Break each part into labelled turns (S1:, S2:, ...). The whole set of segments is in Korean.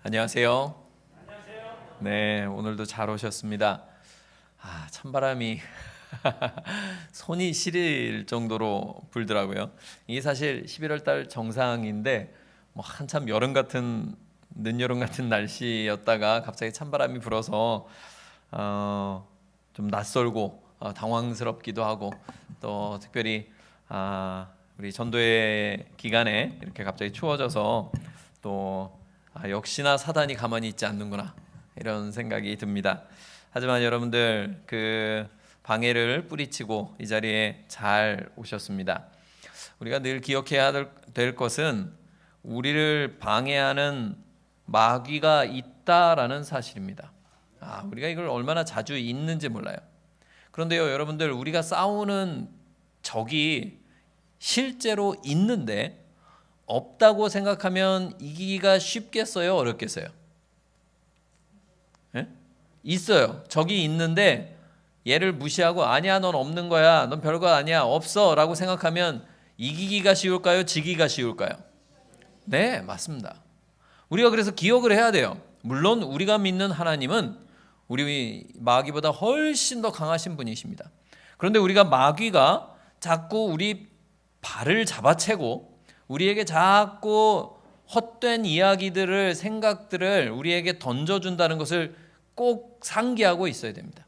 S1: 안녕하세요. 네, 오늘도 잘 오셨습니다. 찬바람이 손이 시릴 정도로 불더라고요. 이게 사실 11월 달 정상인데 한참 여름 같은 늦여름 같은 날씨였다가 갑자기 찬바람이 불어서 좀 낯설고 당황스럽기도 하고 또 특별히 우리 전도회 기간에 이렇게 갑자기 추워져서 또 역시나 사단이 가만히 있지 않는구나 이런 생각이 듭니다. 하지만 여러분들 그 방해를 뿌리치고 이 자리에 잘 오셨습니다. 우리가 늘 기억해야 될 것은 우리를 방해하는 마귀가 있다라는 사실입니다. 우리가 이걸 얼마나 자주 잊는지 몰라요. 그런데요, 여러분들, 우리가 싸우는 적이 실제로 있는데 없다고 생각하면 이기기가 쉽겠어요, 어렵겠어요? 예? 있어요. 적이 있는데 얘를 무시하고 아니야, 넌 없는 거야, 넌 별거 아니야, 없어 라고 생각하면 이기기가 쉬울까요, 지기가 쉬울까요? 네, 맞습니다. 우리가 그래서 기억을 해야 돼요. 물론 우리가 믿는 하나님은 우리 마귀보다 훨씬 더 강하신 분이십니다. 그런데 우리가 마귀가 자꾸 우리 발을 잡아채고 우리에게 자꾸 헛된 이야기들을, 생각들을 우리에게 던져준다는 것을 꼭 상기하고 있어야 됩니다.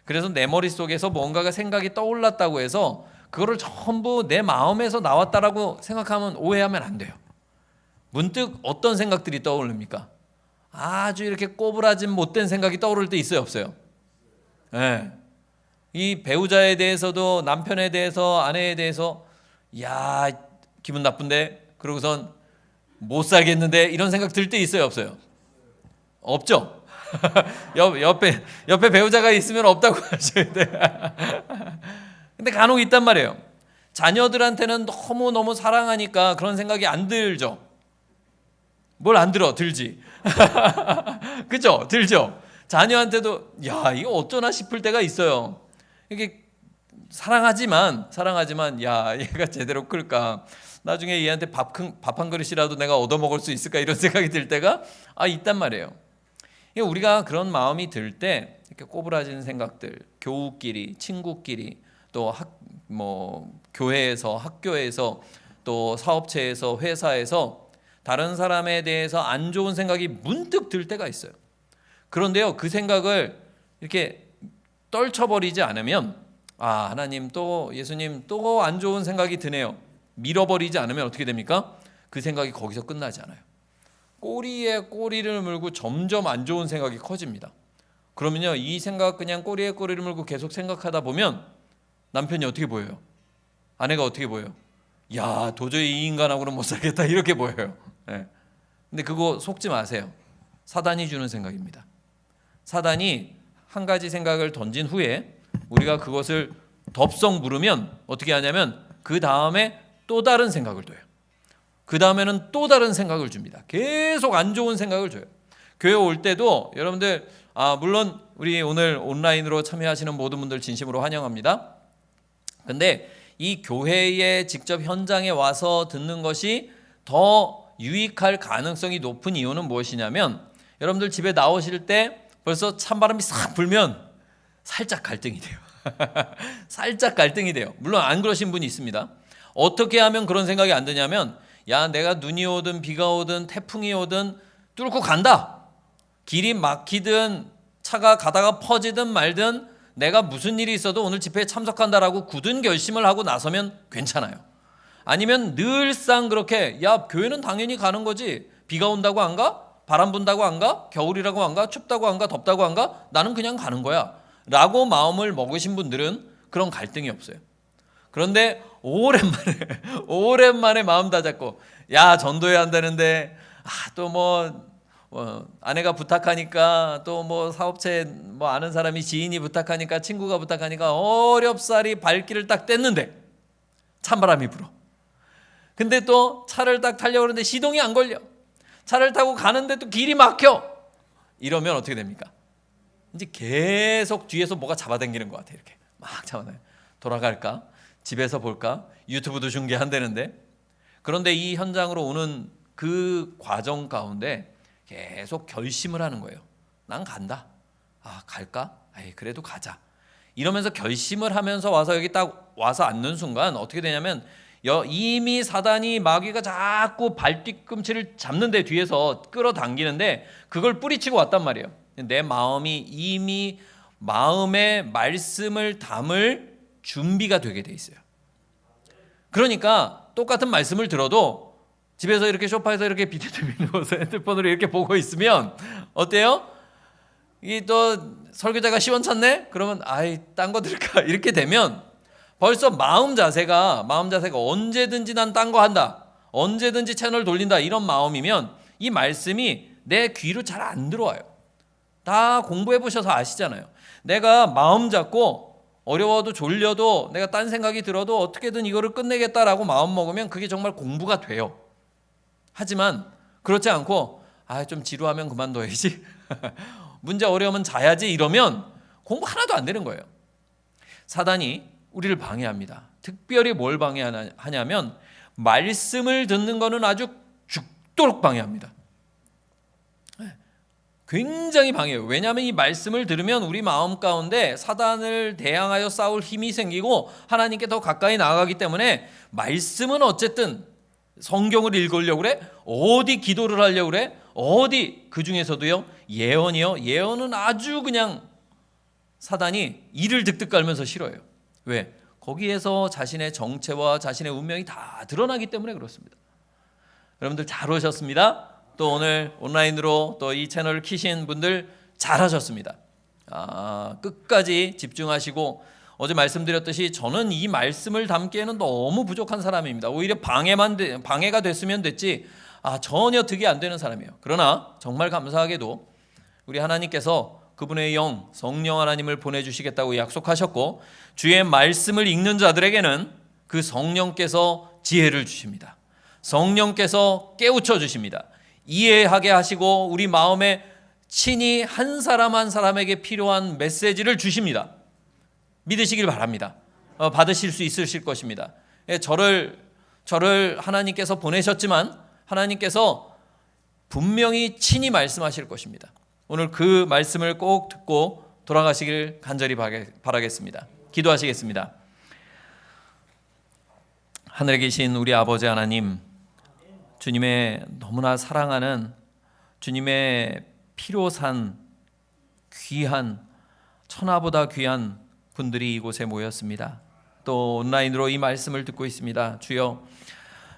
S1: 그래서 내 머릿속에서 뭔가가 생각이 떠올랐다고 해서 그거를 전부 내 마음에서 나왔다라고 생각하면, 오해하면 안 돼요. 문득 어떤 생각들이 떠오릅니까? 아주 이렇게 꼬부라진 못된 생각이 떠오를 때 있어요, 없어요? 네. 이 배우자에 대해서도, 남편에 대해서, 아내에 대해서 야, 기분 나쁜데? 그러고선 못 살겠는데? 이런 생각 들 때 있어요, 없어요? 없죠? 옆에 배우자가 있으면 없다고 하셔야 돼. 근데 간혹 있단 말이에요. 자녀들한테는 너무 사랑하니까 그런 생각이 안 들죠. 뭘 안 들어? 들지. 그죠? 들죠? 자녀한테도 야, 이거 어쩌나 싶을 때가 있어요. 이게 사랑하지만 야, 얘가 제대로 클까? 나중에 얘한테 밥 한 그릇이라도 내가 얻어먹을 수 있을까? 이런 생각이 들 때가 있단 말이에요. 우리가 그런 마음이 들 때 이렇게 꼬부라진 생각들, 교우끼리, 친구끼리, 또 교회에서, 학교에서, 또 사업체에서, 회사에서 다른 사람에 대해서 안 좋은 생각이 문득 들 때가 있어요. 그런데요, 그 생각을 이렇게 떨쳐버리지 않으면 하나님 또 예수님 또 안 좋은 생각이 드네요. 밀어버리지 않으면 어떻게 됩니까? 그 생각이 거기서 끝나지 않아요. 꼬리에 꼬리를 물고 점점 안 좋은 생각이 커집니다. 그러면요, 이 생각 그냥 꼬리에 꼬리를 물고 계속 생각하다 보면 남편이 어떻게 보여요? 아내가 어떻게 보여요? 야, 도저히 이 인간하고는 못 살겠다 이렇게 보여요. 네. 근데 그거 속지 마세요. 사단이 주는 생각입니다. 사단이 한 가지 생각을 던진 후에 우리가 그것을 덥석 물으면 어떻게 하냐면 그 다음에 또 다른 생각을 둬요. 그 다음에는 또 다른 생각을 줍니다. 계속 안 좋은 생각을 줘요. 교회 올 때도 여러분들 물론 우리 오늘 온라인으로 참여하시는 모든 분들 진심으로 환영합니다. 근데 이 교회에 직접 현장에 와서 듣는 것이 더 유익할 가능성이 높은 이유는 무엇이냐면, 여러분들 집에 나오실 때 벌써 찬바람이 싹 불면 살짝 갈등이 돼요. 살짝 갈등이 돼요. 물론 안 그러신 분이 있습니다. 어떻게 하면 그런 생각이 안 드냐면, 야, 내가 눈이 오든 비가 오든 태풍이 오든 뚫고 간다. 길이 막히든 차가 가다가 퍼지든 말든 내가 무슨 일이 있어도 오늘 집회에 참석한다라고 굳은 결심을 하고 나서면 괜찮아요. 아니면 늘상 그렇게 야, 교회는 당연히 가는 거지. 비가 온다고 안 가? 바람 분다고 안 가? 겨울이라고 안 가? 춥다고 안 가? 덥다고 안 가? 나는 그냥 가는 거야 라고 마음을 먹으신 분들은 그런 갈등이 없어요. 그런데 오랜만에 마음 다잡고 야, 전도해야 한다는데 또 아내가 부탁하니까, 또 사업체 아는 사람이, 지인이 부탁하니까, 친구가 부탁하니까 어렵사리 발길을 딱 뗐는데 찬바람이 불어. 근데 또 차를 딱 타려고 그러는데 시동이 안 걸려. 차를 타고 가는데 또 길이 막혀. 이러면 어떻게 됩니까? 이제 계속 뒤에서 뭐가 잡아당기는 것 같아. 이렇게 막 잡아당겨. 돌아갈까? 집에서 볼까? 유튜브도 중계한다는데. 그런데 이 현장으로 오는 그 과정 가운데 계속 결심을 하는 거예요. 난 간다. 아, 갈까? 아이, 그래도 가자. 이러면서 결심을 하면서 와서 여기 딱 와서 앉는 순간 어떻게 되냐면 이미 사단이 마귀가 자꾸 발뒤꿈치를 잡는데 뒤에서 끌어당기는데 그걸 뿌리치고 왔단 말이에요. 내 마음이 이미 마음에 말씀을 담을 준비가 되게 돼 있어요. 그러니까 똑같은 말씀을 들어도 집에서 이렇게 소파에서 이렇게 비대면 누워서 핸드폰으로 이렇게 보고 있으면 어때요? 이 또 설교자가 시원찮네? 그러면 아이, 딴 거 들을까? 이렇게 되면 벌써 마음 자세가 언제든지 난 딴 거 한다, 언제든지 채널 돌린다, 이런 마음이면 이 말씀이 내 귀로 잘 안 들어와요. 다 공부해 보셔서 아시잖아요. 내가 마음 잡고 어려워도 졸려도 내가 딴 생각이 들어도 어떻게든 이거를 끝내겠다라고 마음 먹으면 그게 정말 공부가 돼요. 하지만 그렇지 않고 좀 지루하면 그만둬야지 문제 어려우면 자야지, 이러면 공부 하나도 안 되는 거예요. 사단이 우리를 방해합니다. 특별히 뭘 방해하냐면 말씀을 듣는 거는 아주 죽도록 방해합니다. 굉장히 방해해요. 왜냐하면 이 말씀을 들으면 우리 마음 가운데 사단을 대항하여 싸울 힘이 생기고 하나님께 더 가까이 나아가기 때문에 말씀은 어쨌든 성경을 읽으려고 그래? 어디 기도를 하려고 그래? 어디 그 중에서도요 예언이요. 예언은 아주 그냥 사단이 이를 득득 깔면서 싫어해요. 왜? 거기에서 자신의 정체와 자신의 운명이 다 드러나기 때문에 그렇습니다. 여러분들 잘 오셨습니다. 또 오늘 온라인으로 또 이 채널을 키신 분들 잘하셨습니다. 끝까지 집중하시고, 어제 말씀드렸듯이 저는 이 말씀을 담기에는 너무 부족한 사람입니다. 오히려 방해가 됐으면 됐지 전혀 득이 안 되는 사람이에요. 그러나 정말 감사하게도 우리 하나님께서 그분의 영, 성령 하나님을 보내주시겠다고 약속하셨고, 주의 말씀을 읽는 자들에게는 그 성령께서 지혜를 주십니다. 성령께서 깨우쳐 주십니다. 이해하게 하시고 우리 마음에 친히 한 사람 한 사람에게 필요한 메시지를 주십니다. 믿으시길 바랍니다. 받으실 수 있으실 것입니다. 저를 하나님께서 보내셨지만 하나님께서 분명히 친히 말씀하실 것입니다. 오늘 그 말씀을 꼭 듣고 돌아가시길 간절히 바라겠습니다. 기도하시겠습니다. 하늘에 계신 우리 아버지 하나님, 주님의 너무나 사랑하는 주님의 피로 산 귀한, 천하보다 귀한 분들이 이곳에 모였습니다. 또 온라인으로 이 말씀을 듣고 있습니다. 주여,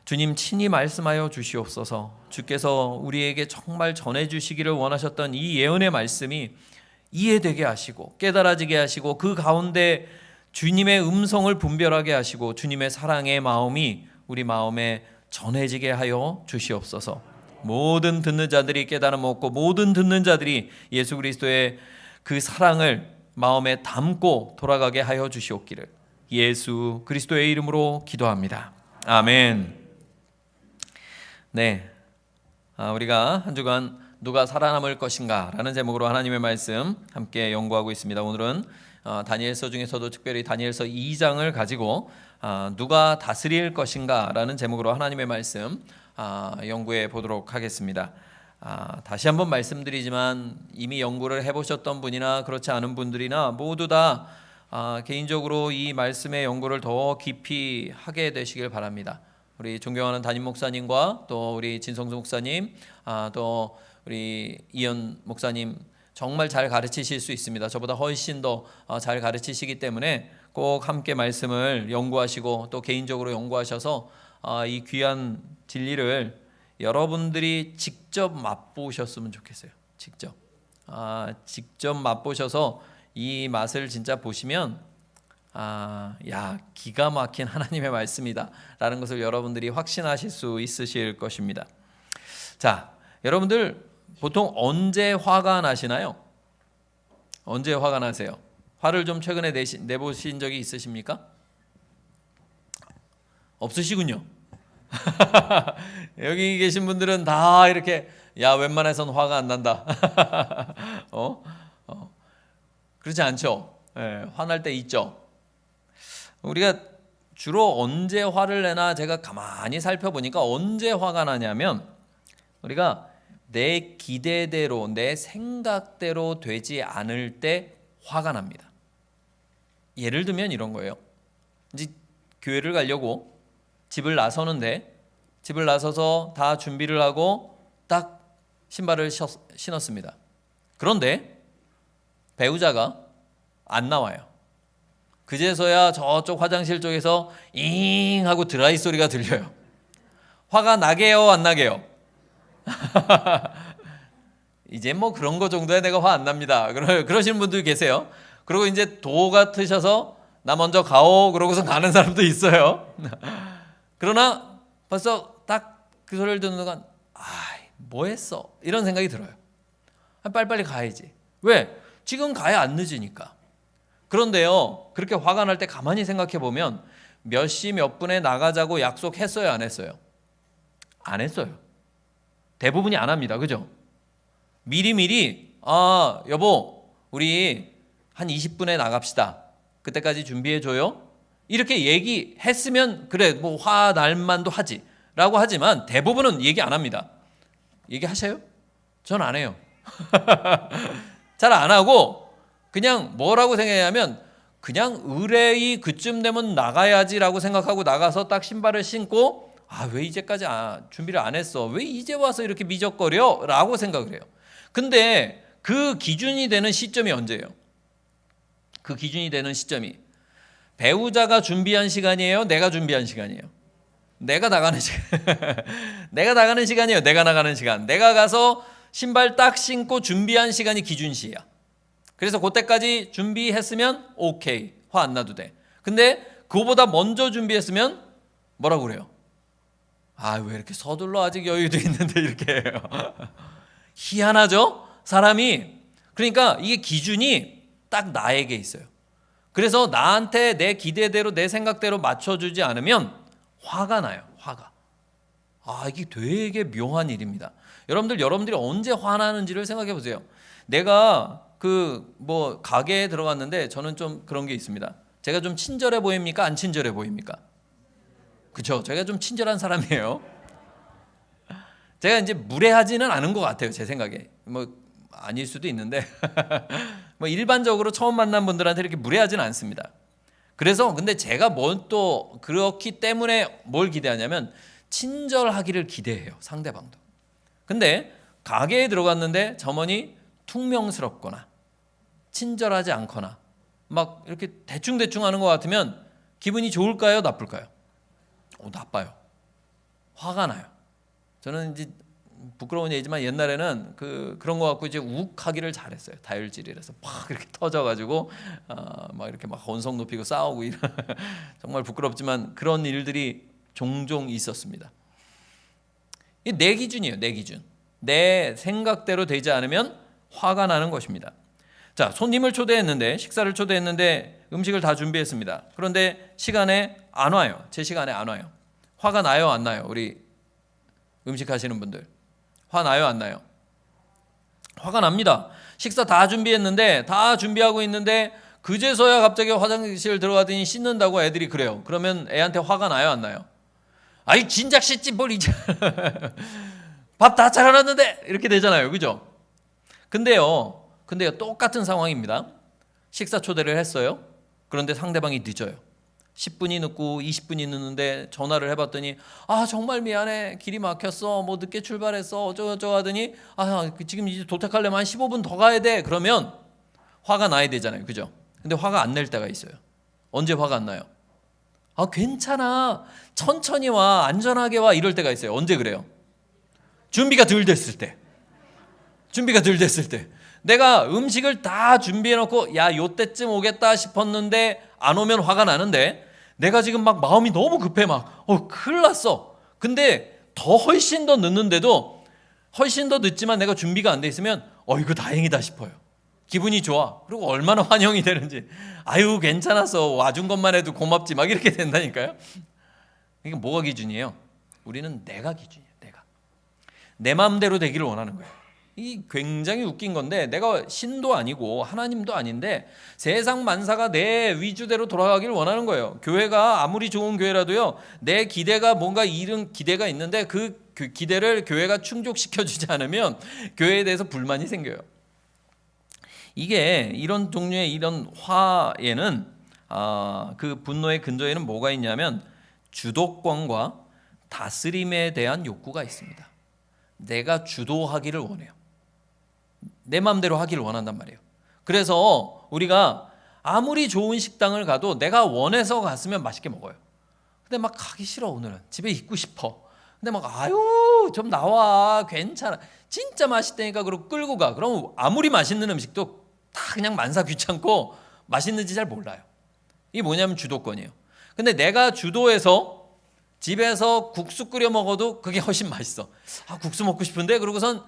S1: 주님 친히 말씀하여 주시옵소서. 주께서 우리에게 정말 전해주시기를 원하셨던 이 예언의 말씀이 이해되게 하시고 깨달아지게 하시고 그 가운데 주님의 음성을 분별하게 하시고 주님의 사랑의 마음이 우리 마음에 전해지게 하여 주시옵소서. 모든 듣는 자들이 깨달음 얻고 모든 듣는 자들이 예수 그리스도의 그 사랑을 마음에 담고 돌아가게 하여 주시옵기를 예수 그리스도의 이름으로 기도합니다. 아멘. 네, 우리가 한 주간 누가 살아남을 것인가 라는 제목으로 하나님의 말씀 함께 연구하고 있습니다. 오늘은 다니엘서 중에서도 특별히 다니엘서 2장을 가지고 누가 다스릴 것인가 라는 제목으로 하나님의 말씀 연구해 보도록 하겠습니다. 다시 한번 말씀드리지만 이미 연구를 해보셨던 분이나 그렇지 않은 분들이나 모두 다 개인적으로 이 말씀의 연구를 더 깊이 하게 되시길 바랍니다. 우리 존경하는 담임 목사님과 또 우리 진성수 목사님, 또 우리 이현 목사님 정말 잘 가르치실 수 있습니다. 저보다 훨씬 더 잘 가르치시기 때문에 꼭 함께 말씀을 연구하시고 또 개인적으로 연구하셔서 이 귀한 진리를 여러분들이 직접 맛보셨으면 좋겠어요. 직접 맛보셔서 이 맛을 진짜 보시면 기가 막힌 하나님의 말씀이다 라는 것을 여러분들이 확신하실 수 있으실 것입니다. 자, 여러분들 보통 언제 화가 나시나요? 언제 화가 나세요? 화를 좀 최근에 내보신 적이 있으십니까? 없으시군요. 여기 계신 분들은 다 이렇게 웬만해선 화가 안 난다. 그렇지 않죠? 화날 때 있죠. 우리가 주로 언제 화를 내나 제가 가만히 살펴보니까 언제 화가 나냐면 우리가 내 기대대로 내 생각대로 되지 않을 때 화가 납니다. 예를 들면 이런 거예요. 이제 교회를 가려고 집을 나서는데 집을 나서서 다 준비를 하고 딱 신발을 신었습니다. 그런데 배우자가 안 나와요. 그제서야 저쪽 화장실 쪽에서 잉 하고 드라이 소리가 들려요. 화가 나게요, 안 나게요? 이제 뭐 그런 거 정도에 내가 화 안 납니다. 그러시는 분들 계세요. 그리고 이제 도 같으셔서 나 먼저 가오 그러고서 가는 사람도 있어요. 그러나 벌써 딱 그 소리를 듣는 순간 뭐 했어? 이런 생각이 들어요. 빨리빨리 가야지. 왜? 지금 가야 안 늦으니까. 그런데요, 그렇게 화가 날 때 가만히 생각해 보면 몇 시 몇 분에 나가자고 약속했어요, 안 했어요? 안 했어요. 대부분이 안 합니다. 그죠? 미리미리 여보 우리 한 20분에 나갑시다. 그때까지 준비해 줘요. 이렇게 얘기했으면 그래 뭐 화 날 만도 하지 라고 하지만 대부분은 얘기 안 합니다. 얘기하세요? 전 안 해요. 잘 안 하고 그냥 뭐라고 생각하냐면 그냥 의뢰이 그쯤 되면 나가야지라고 생각하고 나가서 딱 신발을 신고 왜 이제까지 준비를 안 했어? 왜 이제 와서 이렇게 미적거려? 라고 생각을 해요. 근데 그 기준이 되는 시점이 언제예요? 그 기준이 되는 시점이 배우자가 준비한 시간이에요? 내가 준비한 시간이에요? 내가 나가는 시간. 내가 나가는 시간이에요. 내가 나가는 시간. 내가 가서 신발 딱 신고 준비한 시간이 기준시야. 그래서 그때까지 준비했으면 오케이. 화 안 나도 돼. 근데 그거보다 먼저 준비했으면 뭐라고 그래요? 왜 이렇게 서둘러 아직 여유도 있는데 이렇게 해요. 희한하죠? 사람이. 그러니까 이게 기준이 딱 나에게 있어요. 그래서 나한테 내 기대대로 내 생각대로 맞춰주지 않으면 화가 나요. 화가. 이게 되게 묘한 일입니다. 여러분들이 언제 화나는지를 생각해 보세요. 내가 가게에 들어갔는데 저는 좀 그런 게 있습니다. 제가 좀 친절해 보입니까? 안 친절해 보입니까? 그렇죠. 제가 좀 친절한 사람이에요. 제가 이제 무례하지는 않은 것 같아요. 제 생각에. 아닐 수도 있는데 일반적으로 처음 만난 분들한테 이렇게 무례하지는 않습니다. 그래서 근데 제가 또 그렇기 때문에 뭘 기대하냐면 친절하기를 기대해요. 상대방도. 근데 가게에 들어갔는데 점원이 퉁명스럽거나 친절하지 않거나 막 이렇게 대충대충 하는 것 같으면 기분이 좋을까요? 나쁠까요? 나빠요. 화가 나요. 저는 이제 부끄러운 얘기지만 옛날에는 그런 거 갖고 이제 욱하기를 잘했어요. 다혈질이라서 팍 이렇게 터져가지고 막 이렇게 막 언성 높이고 싸우고 이런 정말 부끄럽지만 그런 일들이 종종 있었습니다. 이게 내 기준이에요. 내 기준. 내 생각대로 되지 않으면 화가 나는 것입니다. 자, 손님을 초대했는데 식사를 초대했는데 음식을 다 준비했습니다. 그런데 시간에 안 와요. 제 시간에 안 와요. 화가 나요, 안 나요? 우리 음식 하시는 분들. 화 나요, 안 나요? 화가 납니다. 식사 다 준비했는데 다 준비하고 있는데 그제서야 갑자기 화장실 들어가더니 씻는다고 애들이 그래요. 그러면 애한테 화가 나요, 안 나요? 진작 씻지 뭘 이제 밥 다 차려놨는데 이렇게 되잖아요. 그죠? 근데요 똑같은 상황입니다. 식사 초대를 했어요. 그런데 상대방이 늦어요. 10분이 늦고 20분이 늦는데 전화를 해봤더니 정말 미안해 길이 막혔어 뭐 늦게 출발했어 어쩌고저쩌고 하더니 지금 이제 도착하려면 한 15분 더 가야 돼. 그러면 화가 나야 되잖아요. 그죠? 근데 화가 안 날 때가 있어요. 언제 화가 안 나요? 괜찮아 천천히 와 안전하게 와 이럴 때가 있어요. 언제 그래요? 준비가 덜 됐을 때. 내가 음식을 다 준비해놓고 요때쯤 오겠다 싶었는데 안 오면 화가 나는데 내가 지금 막 마음이 너무 급해 큰일 났어. 근데 훨씬 더 늦는데도 훨씬 더 늦지만 내가 준비가 안 돼 있으면 이거 다행이다 싶어요. 기분이 좋아. 그리고 얼마나 환영이 되는지 괜찮았어 와준 것만 해도 고맙지 막 이렇게 된다니까요. 이게 뭐가 기준이에요? 우리는 내가 기준이에요. 내 마음대로 되기를 원하는 거예요. 이 굉장히 웃긴 건데 내가 신도 아니고 하나님도 아닌데 세상 만사가 내 위주대로 돌아가기를 원하는 거예요. 교회가 아무리 좋은 교회라도요 내 기대가 뭔가 이런 기대가 있는데 그 기대를 교회가 충족시켜주지 않으면 교회에 대해서 불만이 생겨요. 이게 이런 종류의 이런 화에는 그 분노의 근저에는 뭐가 있냐면 주도권과 다스림에 대한 욕구가 있습니다. 내가 주도하기를 원해요. 내 마음대로 하기를 원한단 말이에요. 그래서 우리가 아무리 좋은 식당을 가도 내가 원해서 갔으면 맛있게 먹어요. 근데 막 가기 싫어, 오늘은 집에 있고 싶어. 근데 막 아유 좀 나와, 괜찮아, 진짜 맛있다니까, 그러고 끌고 가. 그럼 아무리 맛있는 음식도 다 그냥 만사 귀찮고 맛있는지 잘 몰라요. 이게 뭐냐면 주도권이에요. 근데 내가 주도해서 집에서 국수 끓여 먹어도 그게 훨씬 맛있어. 국수 먹고 싶은데, 그러고선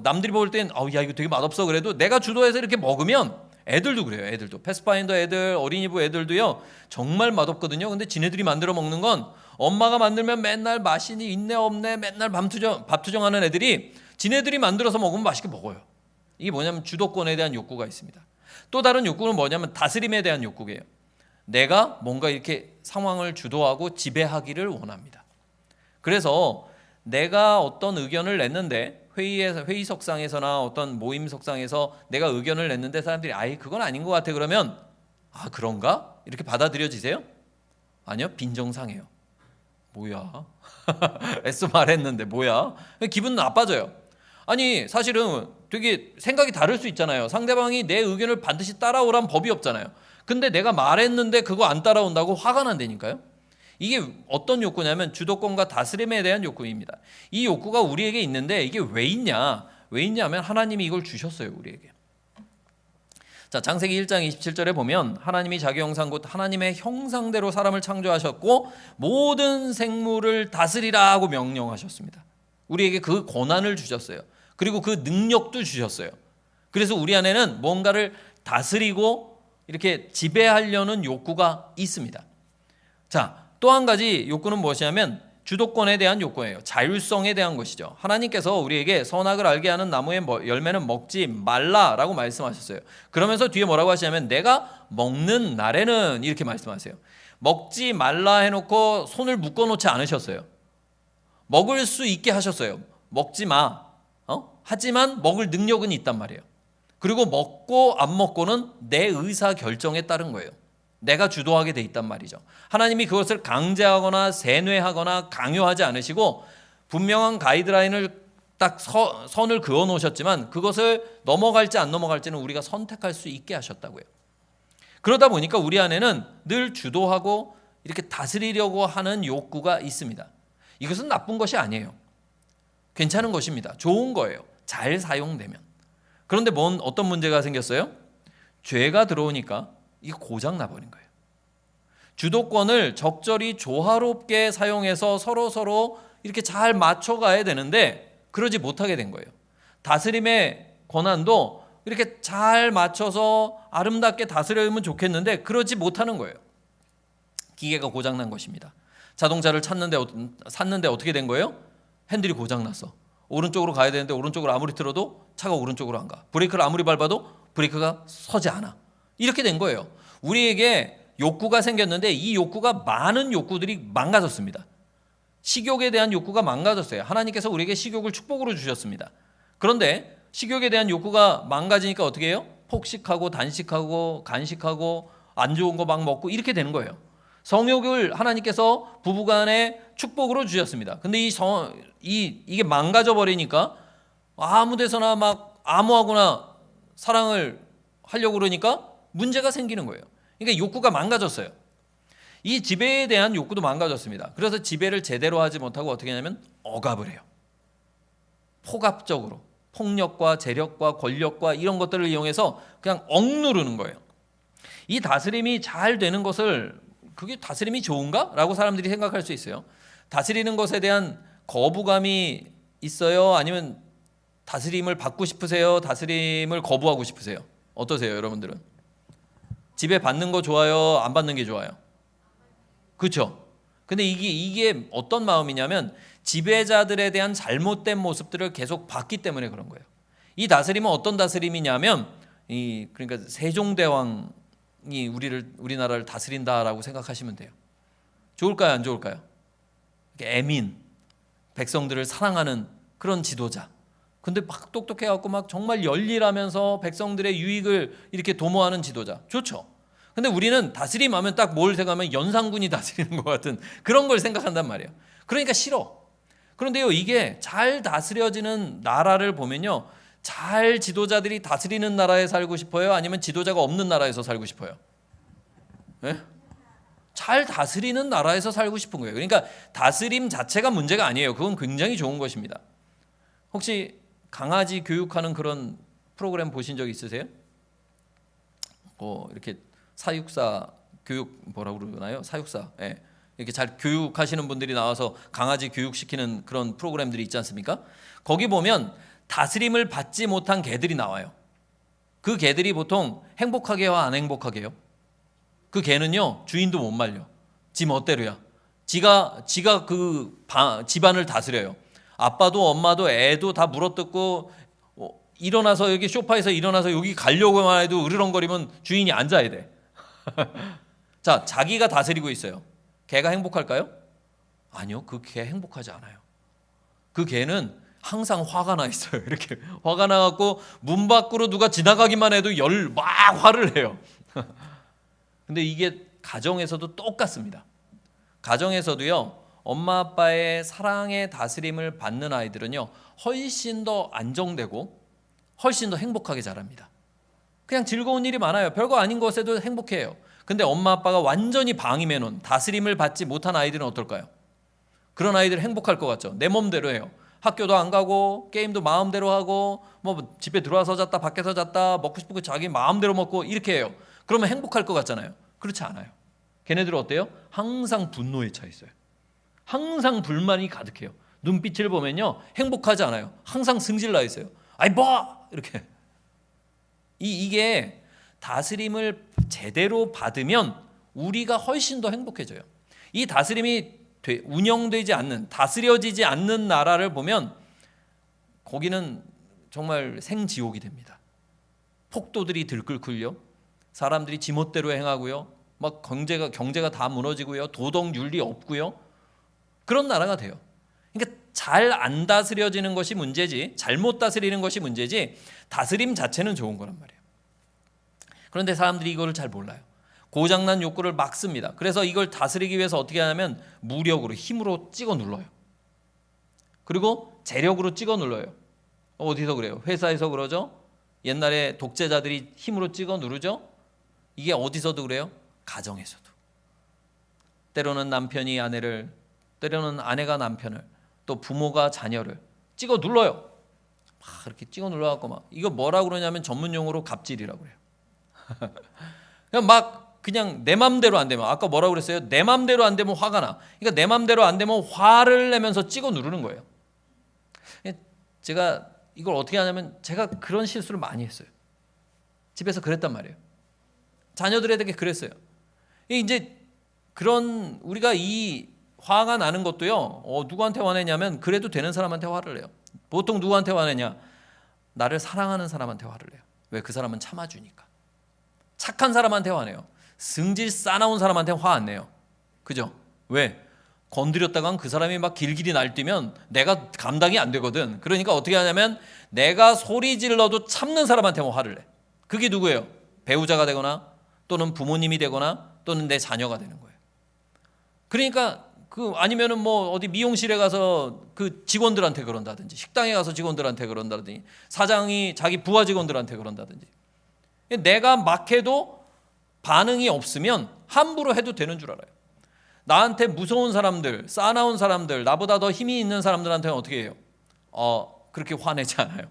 S1: 남들이 볼 땐 야 이거 되게 맛없어. 그래도 내가 주도해서 이렇게 먹으면, 애들도 그래요. 애들도 패스파인더 애들, 어린이부 애들도요 정말 맛없거든요. 근데 지네들이 만들어 먹는 건 엄마가 만들면 맨날 맛이 있네 없네 맨날 밥투정하는 애들이 지네들이 만들어서 먹으면 맛있게 먹어요. 이게 뭐냐면 주도권에 대한 욕구가 있습니다. 또 다른 욕구는 뭐냐면 다스림에 대한 욕구예요. 내가 뭔가 이렇게 상황을 주도하고 지배하기를 원합니다. 그래서 내가 어떤 의견을 냈는데 회의석상에서나 어떤 모임석상에서 내가 의견을 냈는데 사람들이 그건 아닌 것 같아 그러면 그런가? 이렇게 받아들여지세요? 아니요, 빈정상해요. 뭐야? 애써 말했는데 뭐야? 기분 나빠져요. 아니 사실은 되게 생각이 다를 수 있잖아요. 상대방이 내 의견을 반드시 따라오란 법이 없잖아요. 근데 내가 말했는데 그거 안 따라온다고 화가 난다니까요. 이게 어떤 욕구냐면 주도권과 다스림에 대한 욕구입니다. 이 욕구가 우리에게 있는데 이게 왜 있냐? 왜 있냐면 하나님이 이걸 주셨어요, 우리에게. 자, 창세기 1장 27절에 보면 하나님이 자기 형상 곧 하나님의 형상대로 사람을 창조하셨고 모든 생물을 다스리라 하고 명령하셨습니다. 우리에게 그 권한을 주셨어요. 그리고 그 능력도 주셨어요. 그래서 우리 안에는 뭔가를 다스리고 이렇게 지배하려는 욕구가 있습니다. 자, 또 한 가지 욕구는 무엇이냐면 주도권에 대한 욕구예요. 자율성에 대한 것이죠. 하나님께서 우리에게 선악을 알게 하는 나무의 열매는 먹지 말라라고 말씀하셨어요. 그러면서 뒤에 뭐라고 하시냐면 내가 먹는 날에는 이렇게 말씀하세요. 먹지 말라 해놓고 손을 묶어놓지 않으셨어요. 먹을 수 있게 하셨어요. 먹지 마. 하지만 먹을 능력은 있단 말이에요. 그리고 먹고 안 먹고는 내 의사 결정에 따른 거예요. 내가 주도하게 돼 있단 말이죠. 하나님이 그것을 강제하거나 세뇌하거나 강요하지 않으시고 분명한 가이드라인을 딱 선을 그어 놓으셨지만 그것을 넘어갈지 안 넘어갈지는 우리가 선택할 수 있게 하셨다고요. 그러다 보니까 우리 안에는 늘 주도하고 이렇게 다스리려고 하는 욕구가 있습니다. 이것은 나쁜 것이 아니에요. 괜찮은 것입니다. 좋은 거예요. 잘 사용되면. 그런데 어떤 문제가 생겼어요? 죄가 들어오니까 이게 고장 나버린 거예요. 주도권을 적절히 조화롭게 사용해서 서로 이렇게 잘 맞춰가야 되는데 그러지 못하게 된 거예요. 다스림의 권한도 이렇게 잘 맞춰서 아름답게 다스려면 좋겠는데 그러지 못하는 거예요. 기계가 고장난 것입니다. 자동차를 샀는데 어떻게 된 거예요? 핸들이 고장났어. 오른쪽으로 가야 되는데 오른쪽으로 아무리 틀어도 차가 오른쪽으로 안 가. 브레이크를 아무리 밟아도 브레이크가 서지 않아. 이렇게 된 거예요. 우리에게 욕구가 생겼는데 이 욕구가 많은 욕구들이 망가졌습니다. 식욕에 대한 욕구가 망가졌어요. 하나님께서 우리에게 식욕을 축복으로 주셨습니다. 그런데 식욕에 대한 욕구가 망가지니까 어떻게 해요? 폭식하고 단식하고 간식하고 안 좋은 거 막 먹고 이렇게 되는 거예요. 성욕을 하나님께서 부부간에 축복으로 주셨습니다. 근데 이게 망가져 버리니까 아무 데서나 막 아무하고나 사랑을 하려고 그러니까 문제가 생기는 거예요. 그러니까 욕구가 망가졌어요. 이 지배에 대한 욕구도 망가졌습니다. 그래서 지배를 제대로 하지 못하고 어떻게 하냐면 억압을 해요. 포갑적으로 폭력과 재력과 권력과 이런 것들을 이용해서 그냥 억누르는 거예요. 이 다스림이 잘 되는 것을 그게 다스림이 좋은가? 라고 사람들이 생각할 수 있어요. 다스리는 것에 대한 거부감이 있어요? 아니면 다스림을 받고 싶으세요? 다스림을 거부하고 싶으세요? 어떠세요, 여러분들은? 지배 받는 거 좋아요? 안 받는 게 좋아요? 그렇죠? 근데 이게 어떤 마음이냐면 지배자들에 대한 잘못된 모습들을 계속 봤기 때문에 그런 거예요. 이 다스림은 어떤 다스림이냐면 그러니까 세종대왕이 우리나라를 다스린다라고 생각하시면 돼요. 좋을까요, 안 좋을까요? 애민, 백성들을 사랑하는 그런 지도자. 근데 막 똑똑해갖고 막 정말 열일하면서 백성들의 유익을 이렇게 도모하는 지도자. 좋죠. 근데 우리는 다스림하면 딱 뭘 생각하면 연산군이 다스리는 것 같은 그런 걸 생각한단 말이에요. 그러니까 싫어. 그런데요, 이게 잘 다스려지는 나라를 보면요, 잘 지도자들이 다스리는 나라에 살고 싶어요? 아니면 지도자가 없는 나라에서 살고 싶어요? 네? 잘 다스리는 나라에서 살고 싶은 거예요. 그러니까 다스림 자체가 문제가 아니에요. 그건 굉장히 좋은 것입니다. 혹시 강아지 교육하는 그런 프로그램 보신 적 있으세요? 이렇게 사육사 교육 뭐라고 그러나요? 사육사. 예. 이렇게 잘 교육하시는 분들이 나와서 강아지 교육시키는 그런 프로그램들이 있지 않습니까? 거기 보면 다스림을 받지 못한 개들이 나와요. 그 개들이 보통 행복하게요, 안 행복하게요? 그 개는요, 주인도 못 말려. 지 멋대로야. 지가 그 집안을 다스려요. 아빠도 엄마도 애도 다 물어뜯고, 일어나서 여기 소파에서 일어나서 여기 가려고만 해도 으르렁거리면 주인이 앉아야 돼. 자, 자기가 다스리고 있어요. 개가 행복할까요? 아니요, 그 개 행복하지 않아요. 그 개는 항상 화가 나 있어요. 이렇게 화가 나갖고 문 밖으로 누가 지나가기만 해도 막 화를 해요. 근데 이게 가정에서도 똑같습니다. 가정에서도요, 엄마 아빠의 사랑의 다스림을 받는 아이들은요, 훨씬 더 안정되고 훨씬 더 행복하게 자랍니다. 그냥 즐거운 일이 많아요. 별거 아닌 것에도 행복해요. 근데 엄마 아빠가 완전히 방임해 놓은 다스림을 받지 못한 아이들은 어떨까요? 그런 아이들 행복할 것 같죠? 내 몸대로 해요. 학교도 안 가고 게임도 마음대로 하고 뭐 집에 들어와서 잤다 밖에서 잤다 먹고 싶은 거 자기 마음대로 먹고 이렇게 해요. 그러면 행복할 것 같잖아요. 그렇지 않아요. 걔네들은 어때요? 항상 분노에 차 있어요. 항상 불만이 가득해요. 눈빛을 보면요, 행복하지 않아요. 항상 승질나 있어요. 아이 뭐 이렇게. 이게 다스림을 제대로 받으면 우리가 훨씬 더 행복해져요. 이 다스림이 운영되지 않는, 다스려지지 않는 나라를 보면 거기는 정말 생지옥이 됩니다. 폭도들이 들끓고요, 사람들이 지멋대로 행하고요, 막 경제가 다 무너지고요, 도덕 윤리 없고요, 그런 나라가 돼요. 그러니까 잘 안 다스려지는 것이 문제지, 잘못 다스리는 것이 문제지, 다스림 자체는 좋은 거란 말이에요. 그런데 사람들이 이거를 잘 몰라요. 고장난 욕구를 막 씁니다. 그래서 이걸 다스리기 위해서 어떻게 하냐면 무력으로, 힘으로 찍어 눌러요. 그리고 재력으로 찍어 눌러요. 어디서 그래요? 회사에서 그러죠? 옛날에 독재자들이 힘으로 찍어 누르죠? 이게 어디서도 그래요? 가정에서도. 때로는 남편이 아내를, 때로는 아내가 남편을, 또 부모가 자녀를 찍어 눌러요. 막 이렇게 찍어 눌러갖고 막, 이거 뭐라고 그러냐면 전문 용어로 갑질이라고 그래요. 그냥 내 맘대로 안 되면, 아까 뭐라고 그랬어요? 내 맘대로 안 되면 화가 나. 그러니까 내 맘대로 안 되면 화를 내면서 찍어 누르는 거예요. 제가 이걸 어떻게 하냐면 제가 그런 실수를 많이 했어요. 집에서 그랬단 말이에요. 자녀들에게 그랬어요. 이제 그런 우리가 이 화가 나는 것도요, 누구한테 화내냐면 그래도 되는 사람한테 화를 내요. 보통 누구한테 화내냐? 나를 사랑하는 사람한테 화를 내요. 왜? 그 사람은 참아주니까. 착한 사람한테 화내요. 승질 싸나운 사람한테 화 안 내요. 그죠? 왜? 건드렸다간 그 사람이 막 길길이 날뛰면 내가 감당이 안 되거든. 그러니까 어떻게 하냐면 내가 소리 질러도 참는 사람한테 화를 내. 그게 누구예요? 배우자가 되거나 또는 부모님이 되거나 또는 내 자녀가 되는 거예요. 그러니까 아니면은 뭐 어디 미용실에 가서 그 직원들한테 그런다든지, 식당에 가서 직원들한테 그런다든지, 사장이 자기 부하 직원들한테 그런다든지. 내가 막 해도 반응이 없으면 함부로 해도 되는 줄 알아요. 나한테 무서운 사람들, 싸나운 사람들, 나보다 더 힘이 있는 사람들한테는 어떻게 해요? 그렇게 화내지 않아요.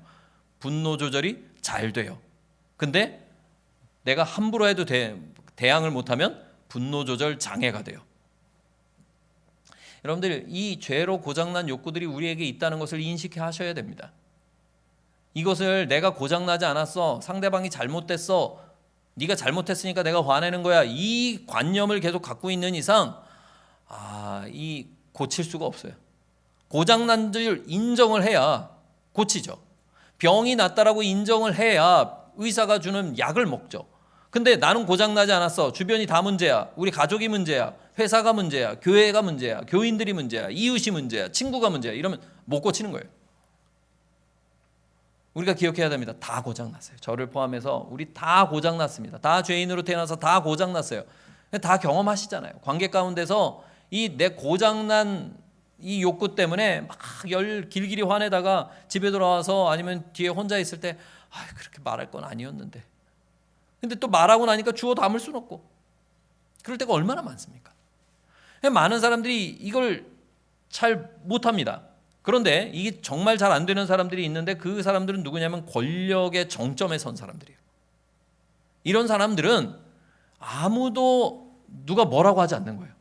S1: 분노 조절이 잘 돼요. 근데 내가 함부로 해도 대항을 못하면 분노 조절 장애가 돼요. 여러분들, 이 죄로 고장난 욕구들이 우리에게 있다는 것을 인식하셔야 됩니다. 이것을 내가 고장나지 않았어, 상대방이 잘못됐어, 네가 잘못했으니까 내가 화내는 거야, 이 관념을 계속 갖고 있는 이상 이 고칠 수가 없어요. 고장난 줄 인정을 해야 고치죠. 병이 났다라고 인정을 해야 의사가 주는 약을 먹죠. 근데 나는 고장나지 않았어, 주변이 다 문제야, 우리 가족이 문제야, 회사가 문제야, 교회가 문제야, 교인들이 문제야, 이웃이 문제야, 친구가 문제야 이러면 못 고치는 거예요. 우리가 기억해야 됩니다. 다 고장났어요. 저를 포함해서 우리 다 고장났습니다. 다 죄인으로 태어나서 다 고장났어요. 다 경험하시잖아요. 관계 가운데서 이 내 고장난 이 욕구 때문에 막 길길이 화내다가 집에 돌아와서 아니면 뒤에 혼자 있을 때 그렇게 말할 건 아니었는데, 근데 또 말하고 나니까 주워 담을 수는 없고, 그럴 때가 얼마나 많습니까? 많은 사람들이 이걸 잘 못합니다. 그런데 이게 정말 잘 안 되는 사람들이 있는데, 그 사람들은 누구냐면 권력의 정점에 선 사람들이에요. 이런 사람들은 아무도 누가 뭐라고 하지 않는 거예요.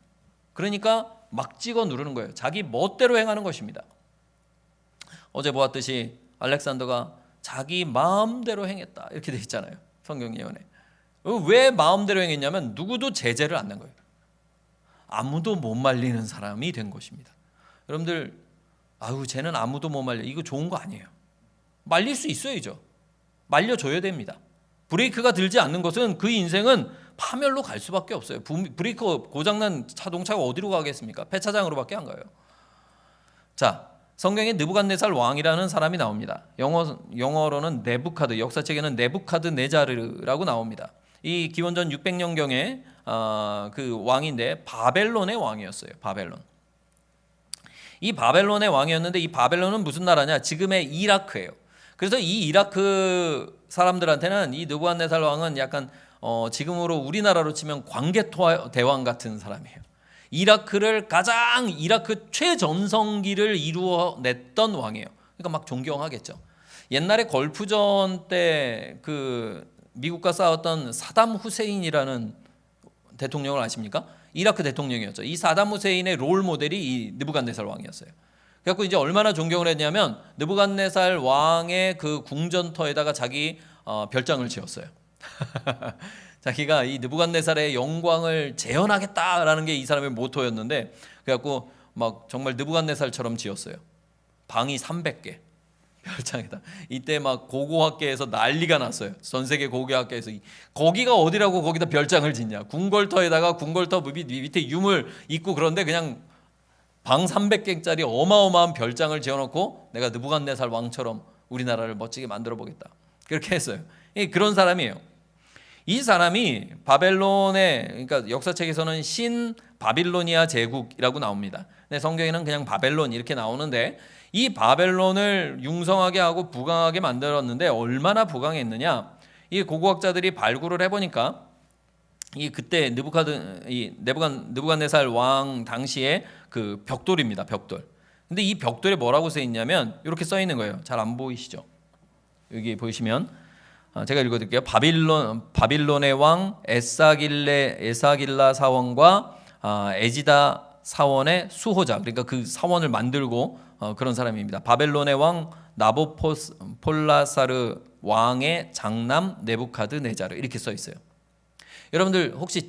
S1: 그러니까 막 찍어 누르는 거예요. 자기 멋대로 행하는 것입니다. 어제 보았듯이 알렉산더가 자기 마음대로 행했다 이렇게 돼 있잖아요. 성경 예언에. 왜 마음대로 행했냐면 누구도 제재를 안 낸 거예요. 아무도 못 말리는 사람이 된 것입니다. 여러분들, 쟤는 아무도 못 말려, 이거 좋은 거 아니에요. 말릴 수 있어야죠. 말려줘야 됩니다. 브레이크가 들지 않는 것은 그 인생은 파멸로 갈 수밖에 없어요. 브레이크 고장난 자동차가 어디로 가겠습니까? 폐차장으로밖에 안 가요. 자, 성경에 느부갓네살 왕이라는 사람이 나옵니다. 영어로는 네부카드, 역사책에는 네부카드네자르라고 나옵니다. 이 기원전 600년경에 그 왕인데 바벨론의 왕이었어요. 바벨론. 이 바벨론의 왕이었는데, 이 바벨론은 무슨 나라냐? 지금의 이라크예요. 그래서 이 이라크 사람들한테는 이 느부갓네살 왕은 약간 지금으로 우리나라로 치면 광개토대왕 같은 사람이에요. 이라크 최전성기를 이루어냈던 왕이에요. 그러니까 막 존경하겠죠. 옛날에 걸프전 때 그 미국과 싸웠던 사담 후세인이라는 대통령을 아십니까? 이라크 대통령이었죠. 이 사담 후세인의 롤 모델이 이 느부갓네살 왕이었어요. 그래서 이제 얼마나 존경을 했냐면 느부갓네살 왕의 그 궁전터에다가 자기 별장을 지었어요. 자기가 이 느부갓네살의 영광을 재현하겠다라는 게 이 사람의 모토였는데, 그래갖고 막 정말 느부갓네살처럼 지었어요. 방이 300개 별장에다. 이때 막 고고학계에서 난리가 났어요. 전 세계 고고학계에서 거기가 어디라고 거기다 별장을 짓냐. 궁궐터에다가 궁궐터 밑에 유물 있고, 그런데 그냥 방 300개짜리 어마어마한 별장을 지어놓고 내가 느부갓네살 왕처럼 우리나라를 멋지게 만들어 보겠다, 그렇게 했어요. 그런 사람이에요. 이 사람이 바벨론의, 그러니까 역사책에서는 신 바빌로니아 제국이라고 나옵니다. 근데 성경에는 그냥 바벨론 이렇게 나오는데, 이 바벨론을 융성하게 하고 부강하게 만들었는데 얼마나 부강했느냐? 이 고고학자들이 발굴을 해보니까 이 그때 느부갓네살 왕 당시에 그 벽돌입니다. 벽돌. 근데 이 벽돌에 뭐라고 써 있냐면 이렇게 써 있는 거예요. 잘 안 보이시죠? 여기 보시면 제가 읽어드릴게요. 바빌론의 왕 에사길라 사원과 에지다 사원의 수호자, 그러니까 그 사원을 만들고 그런 사람입니다. 바벨론의 왕 나보폴라사르 왕의 장남 네부카드네자르, 이렇게 써 있어요. 여러분들 혹시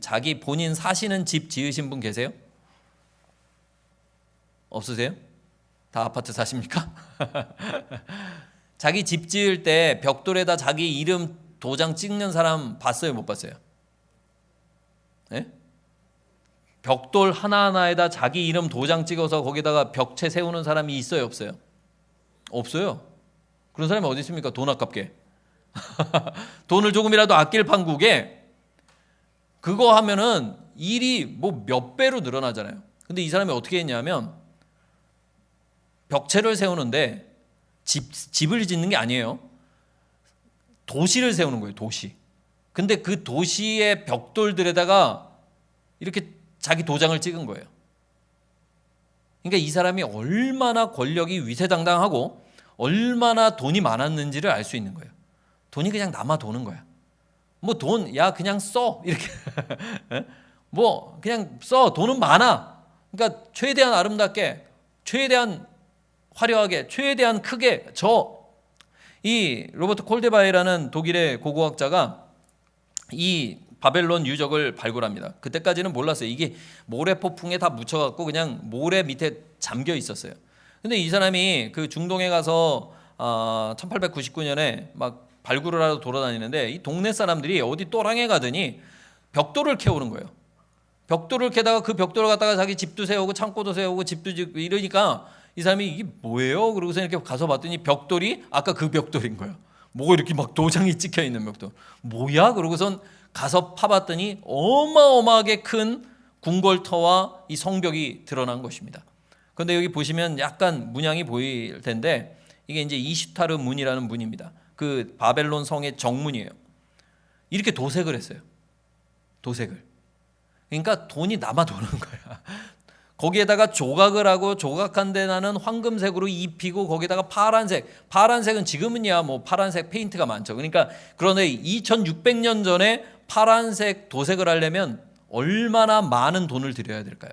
S1: 자기 본인 사시는 집 지으신 분 계세요? 없으세요? 다 아파트 사십니까? 자기 집 지을 때 벽돌에다 자기 이름 도장 찍는 사람 봤어요, 못 봤어요? 네? 벽돌 하나하나에다 자기 이름 도장 찍어서 거기다가 벽체 세우는 사람이 있어요, 없어요? 없어요. 그런 사람이 어디 있습니까? 돈 아깝게. 돈을 조금이라도 아낄 판국에 그거 하면은 일이 뭐 몇 배로 늘어나잖아요. 근데 이 사람이 어떻게 했냐면 벽체를 세우는데 집을 짓는 게 아니에요. 도시를 세우는 거예요, 도시. 근데 그 도시의 벽돌들에다가 이렇게 자기 도장을 찍은 거예요. 그러니까 이 사람이 얼마나 권력이 위세당당하고 얼마나 돈이 많았는지를 알 수 있는 거예요. 돈이 그냥 남아 도는 거야. 뭐 돈, 야 그냥 써 이렇게 뭐 그냥 써, 돈은 많아. 그러니까 최대한 아름답게, 최대한 화려하게, 최대한 크게. 이 로버트 콜데바이라는 독일의 고고학자가 이 바벨론 유적을 발굴합니다. 그때까지는 몰랐어요. 이게 모래 폭풍에 다 묻혀갖고 그냥 모래 밑에 잠겨 있었어요. 근데 이 사람이 그 중동에 가서 1899년에 막 발굴을 하러 돌아다니는데 이 동네 사람들이 어디 또랑에 가더니 벽돌을 캐오는 거예요. 벽돌을 캐다가 그 벽돌을 갖다가 자기 집도 세우고 창고도 세우고 집도 짓고 이러니까 이 사람이 이게 뭐예요? 그러고서 이렇게 가서 봤더니 벽돌이 아까 그 벽돌인 거예요. 뭐가 이렇게 막 도장이 찍혀 있는 벽돌. 뭐야? 그러고선 가서 파봤더니 어마어마하게 큰 궁궐터와 이 성벽이 드러난 것입니다. 그런데 여기 보시면 약간 문양이 보일 텐데 이게 이제 이슈타르 문이라는 문입니다. 그 바벨론 성의 정문이에요. 이렇게 도색을 했어요. 도색을. 그러니까 돈이 남아 도는 거야. 거기에다가 조각을 하고 조각한 데 나는 황금색으로 입히고 거기다가 파란색은 지금은야 뭐 파란색 페인트가 많죠. 그러니까 그런데 2600년 전에 파란색 도색을 하려면 얼마나 많은 돈을 들여야 될까요?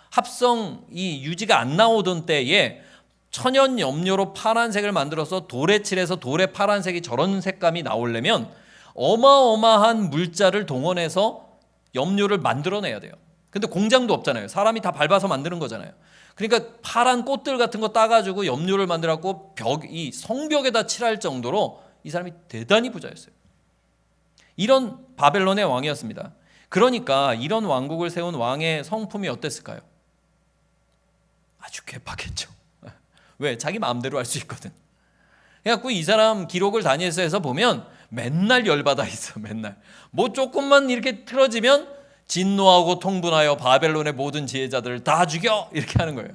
S1: 합성이 유지가 안 나오던 때에 천연 염료로 파란색을 만들어서 돌에 칠해서 돌에 파란색이 저런 색감이 나오려면 어마어마한 물자를 동원해서 염료를 만들어내야 돼요. 근데 공장도 없잖아요. 사람이 다 밟아서 만드는 거잖아요. 그러니까 파란 꽃들 같은 거 따가지고 염료를 만들어갖고 이 성벽에다 칠할 정도로 이 사람이 대단히 부자였어요. 이런 바벨론의 왕이었습니다. 그러니까 이런 왕국을 세운 왕의 성품이 어땠을까요? 아주 괴팍했죠. 왜? 자기 마음대로 할 수 있거든. 그래갖고 이 사람 기록을 다니엘서에서 보면 맨날 열받아 있어. 맨날 뭐 조금만 이렇게 틀어지면 진노하고 통분하여 바벨론의 모든 지혜자들을 다 죽여 이렇게 하는 거예요.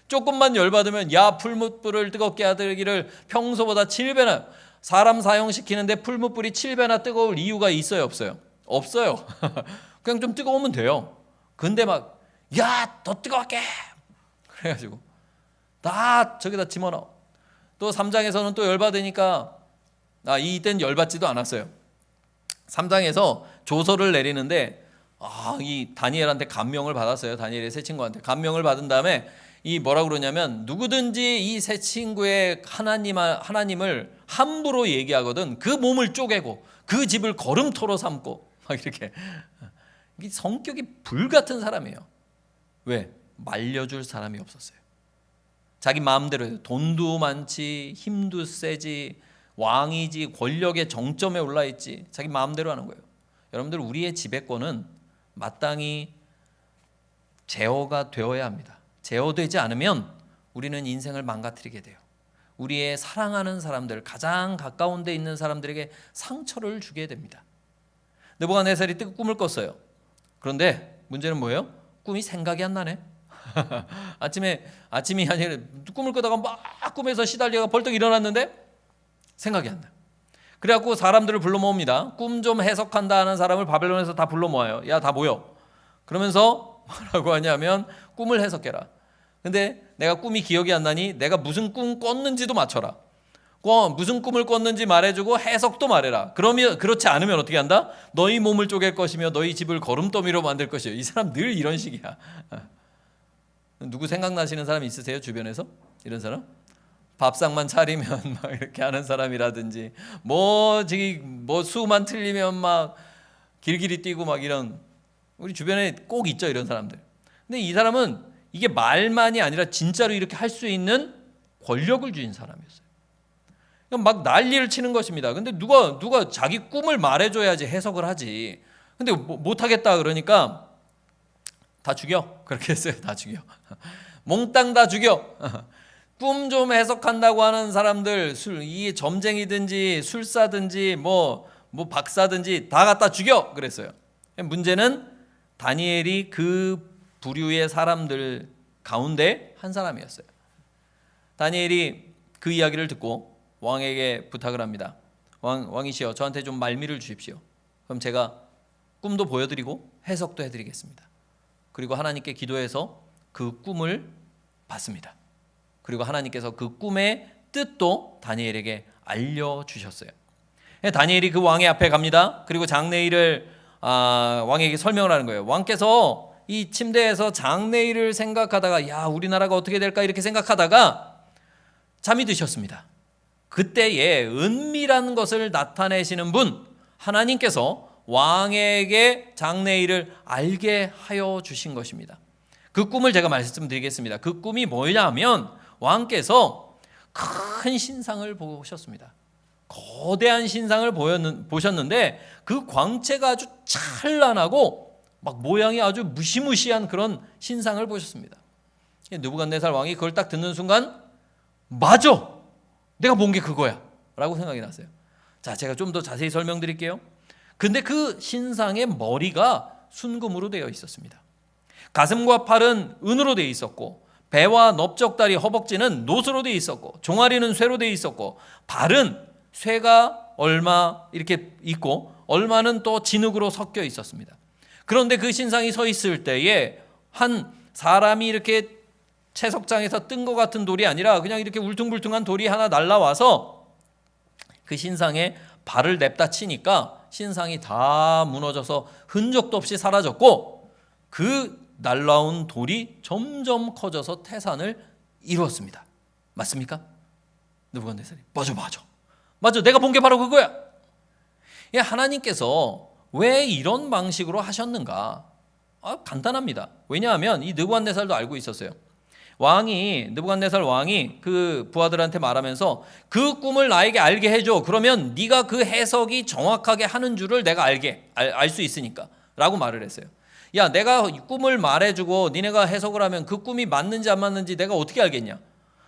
S1: 조금만 열받으면 야 풀무불을 뜨겁게 하기를 평소보다 7배나 사람 사용시키는데 풀무불이 7배나 뜨거울 이유가 있어요 없어요? 없어요. 그냥 좀 뜨거우면 돼요. 근데 막 야 더 뜨겁게 그래가지고 다 저기다 집어넣어. 또 3장에서는 또 열받으니까 이때는 열받지도 않았어요. 3장에서 조서를 내리는데 이 다니엘한테 감명을 받았어요. 다니엘의 새 친구한테 감명을 받은 다음에 이 뭐라 그러냐면 누구든지 이 새 친구의 하나님을 함부로 얘기하거든 그 몸을 쪼개고 그 집을 거름토로 삼고 막 이렇게. 성격이 불 같은 사람이에요. 왜? 말려줄 사람이 없었어요. 자기 마음대로 해요. 돈도 많지 힘도 세지 왕이지 권력의 정점에 올라있지 자기 마음대로 하는 거예요. 여러분들 우리의 지배권은 마땅히 제어가 되어야 합니다. 제어되지 않으면 우리는 인생을 망가뜨리게 돼요. 우리의 사랑하는 사람들 가장 가까운 데 있는 사람들에게 상처를 주게 됩니다. 느부갓네살이 꿈을 꿨어요. 그런데 문제는 뭐예요? 꿈이 생각이 안 나네. 아침이 아니라 꿈을 꾸다가 막 꿈에서 시달리다가 벌떡 일어났는데 생각이 안 나요. 그래갖고 사람들을 불러 모읍니다. 꿈 좀 해석한다 하는 사람을 바벨론에서 다 불러 모아요. 야, 다 모여. 그러면서 뭐라고 하냐면 꿈을 해석해라. 근데 내가 꿈이 기억이 안 나니 내가 무슨 꿈 꿨는지도 맞춰라. 무슨 꿈을 꿨는지 말해주고 해석도 말해라. 그러면 그렇지 않으면 어떻게 한다? 너희 몸을 쪼갤 것이며 너희 집을 거름더미로 만들 것이요. 이 사람 늘 이런 식이야. 누구 생각나시는 사람 있으세요? 주변에서? 이런 사람? 밥상만 차리면 막 이렇게 하는 사람이라든지 뭐 수만 틀리면 막 길길이 뛰고 막 이런 우리 주변에 꼭 있죠 이런 사람들. 근데 이 사람은 이게 말만이 아니라 진짜로 이렇게 할 수 있는 권력을 주인 사람이었어요. 막 난리를 치는 것입니다. 근데 누가 자기 꿈을 말해줘야지 해석을 하지. 근데 못 하겠다 그러니까 다 죽여. 그렇게 했어요. 다 죽여. 몽땅 다 죽여. 꿈 좀 해석한다고 하는 사람들 이 점쟁이든지 술사든지 뭐 박사든지 다 갖다 죽여 그랬어요. 문제는 다니엘이 그 부류의 사람들 가운데 한 사람이었어요. 다니엘이 그 이야기를 듣고 왕에게 부탁을 합니다. 왕이시여 저한테 좀 말미를 주십시오. 그럼 제가 꿈도 보여드리고 해석도 해드리겠습니다. 그리고 하나님께 기도해서 그 꿈을 봤습니다. 그리고 하나님께서 그 꿈의 뜻도 다니엘에게 알려주셨어요. 다니엘이 그 왕의 앞에 갑니다. 그리고 장래일을 왕에게 설명을 하는 거예요. 왕께서 이 침대에서 장래일을 생각하다가 야 우리나라가 어떻게 될까 이렇게 생각하다가 잠이 드셨습니다. 그때에 은밀한 것을 나타내시는 분 하나님께서 왕에게 장래일을 알게 하여 주신 것입니다. 그 꿈을 제가 말씀드리겠습니다. 그 꿈이 뭐냐면 왕께서 큰 신상을 보셨습니다. 거대한 신상을 보셨는데 그 광채가 아주 찬란하고 막 모양이 아주 무시무시한 그런 신상을 보셨습니다. 느부갓네살 왕이 그걸 딱 듣는 순간 맞아! 내가 본 게 그거야! 라고 생각이 났어요. 자, 제가 좀 더 자세히 설명드릴게요. 근데 그 신상의 머리가 순금으로 되어 있었습니다. 가슴과 팔은 은으로 되어 있었고, 배와 넓적다리, 허벅지는 노스로 되어 있었고, 종아리는 쇠로 되어 있었고, 발은 쇠가 얼마 이렇게 있고 얼마는 또 진흙으로 섞여 있었습니다. 그런데 그 신상이 서 있을 때에 한 사람이 이렇게 채석장에서 뜬 것 같은 돌이 아니라 그냥 이렇게 울퉁불퉁한 돌이 하나 날라와서 그 신상에 발을 냅다 치니까 신상이 다 무너져서 흔적도 없이 사라졌고, 그 날라온 돌이 점점 커져서 태산을 이루었습니다. 맞습니까? 느부갓네살이 맞아, 내가 본 게 바로 그거야. 하나님께서 왜 이런 방식으로 하셨는가? 간단합니다. 왜냐하면 이 느부갓네살도 알고 있었어요. 느부갓네살 왕이 그 부하들한테 말하면서 그 꿈을 나에게 알게 해줘. 그러면 네가 그 해석이 정확하게 하는 줄을 내가 알 수 있으니까 라고 말을 했어요. 야, 내가 꿈을 말해주고 니네가 해석을 하면 그 꿈이 맞는지 안 맞는지 내가 어떻게 알겠냐?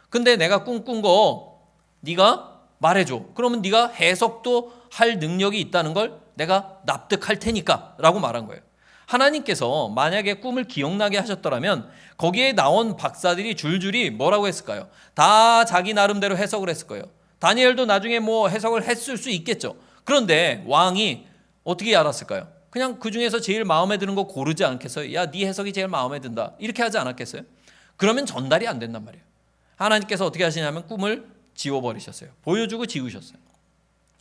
S1: 근데 내가 꿈 꾼 거 네가 말해줘. 그러면 네가 해석도 할 능력이 있다는 걸 내가 납득할 테니까 라고 말한 거예요. 하나님께서 만약에 꿈을 기억나게 하셨더라면 거기에 나온 박사들이 줄줄이 뭐라고 했을까요? 다 자기 나름대로 해석을 했을 거예요. 다니엘도 나중에 뭐 해석을 했을 수 있겠죠. 그런데 왕이 어떻게 알았을까요? 그냥 그 중에서 제일 마음에 드는 거 고르지 않겠어요? 야, 네 해석이 제일 마음에 든다. 이렇게 하지 않았겠어요? 그러면 전달이 안 된단 말이에요. 하나님께서 어떻게 하시냐면 꿈을 지워버리셨어요. 보여주고 지우셨어요.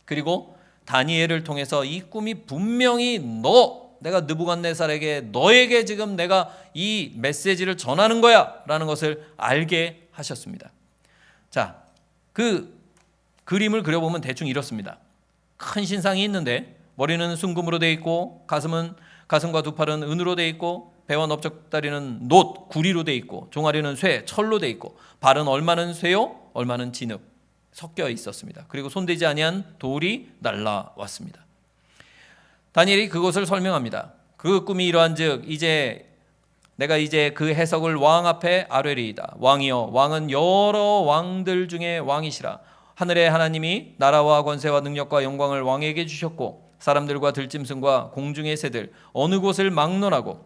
S1: 그리고 다니엘을 통해서 이 꿈이 분명히 내가 느부갓네살에게 너에게 지금 내가 이 메시지를 전하는 거야 라는 것을 알게 하셨습니다. 자, 그 그림을 그려보면 대충 이렇습니다. 큰 신상이 있는데 머리는 순금으로 되어 있고, 가슴과 두 팔은 은으로 되어 있고, 배와 넓적다리는 놋, 구리로 되어 있고, 종아리는 쇠, 철로 되어 있고, 발은 얼마는 쇠요, 얼마는 진흙 섞여 있었습니다. 그리고 손대지 아니한 돌이 날라왔습니다. 다니엘이 그것을 설명합니다. 그 꿈이 이러한즉 내가 그 해석을 왕 앞에 아뢰리이다. 왕이여, 왕은 여러 왕들 중에 왕이시라. 하늘의 하나님이 나라와 권세와 능력과 영광을 왕에게 주셨고, 사람들과 들짐승과 공중의 새들 어느 곳을 막론하고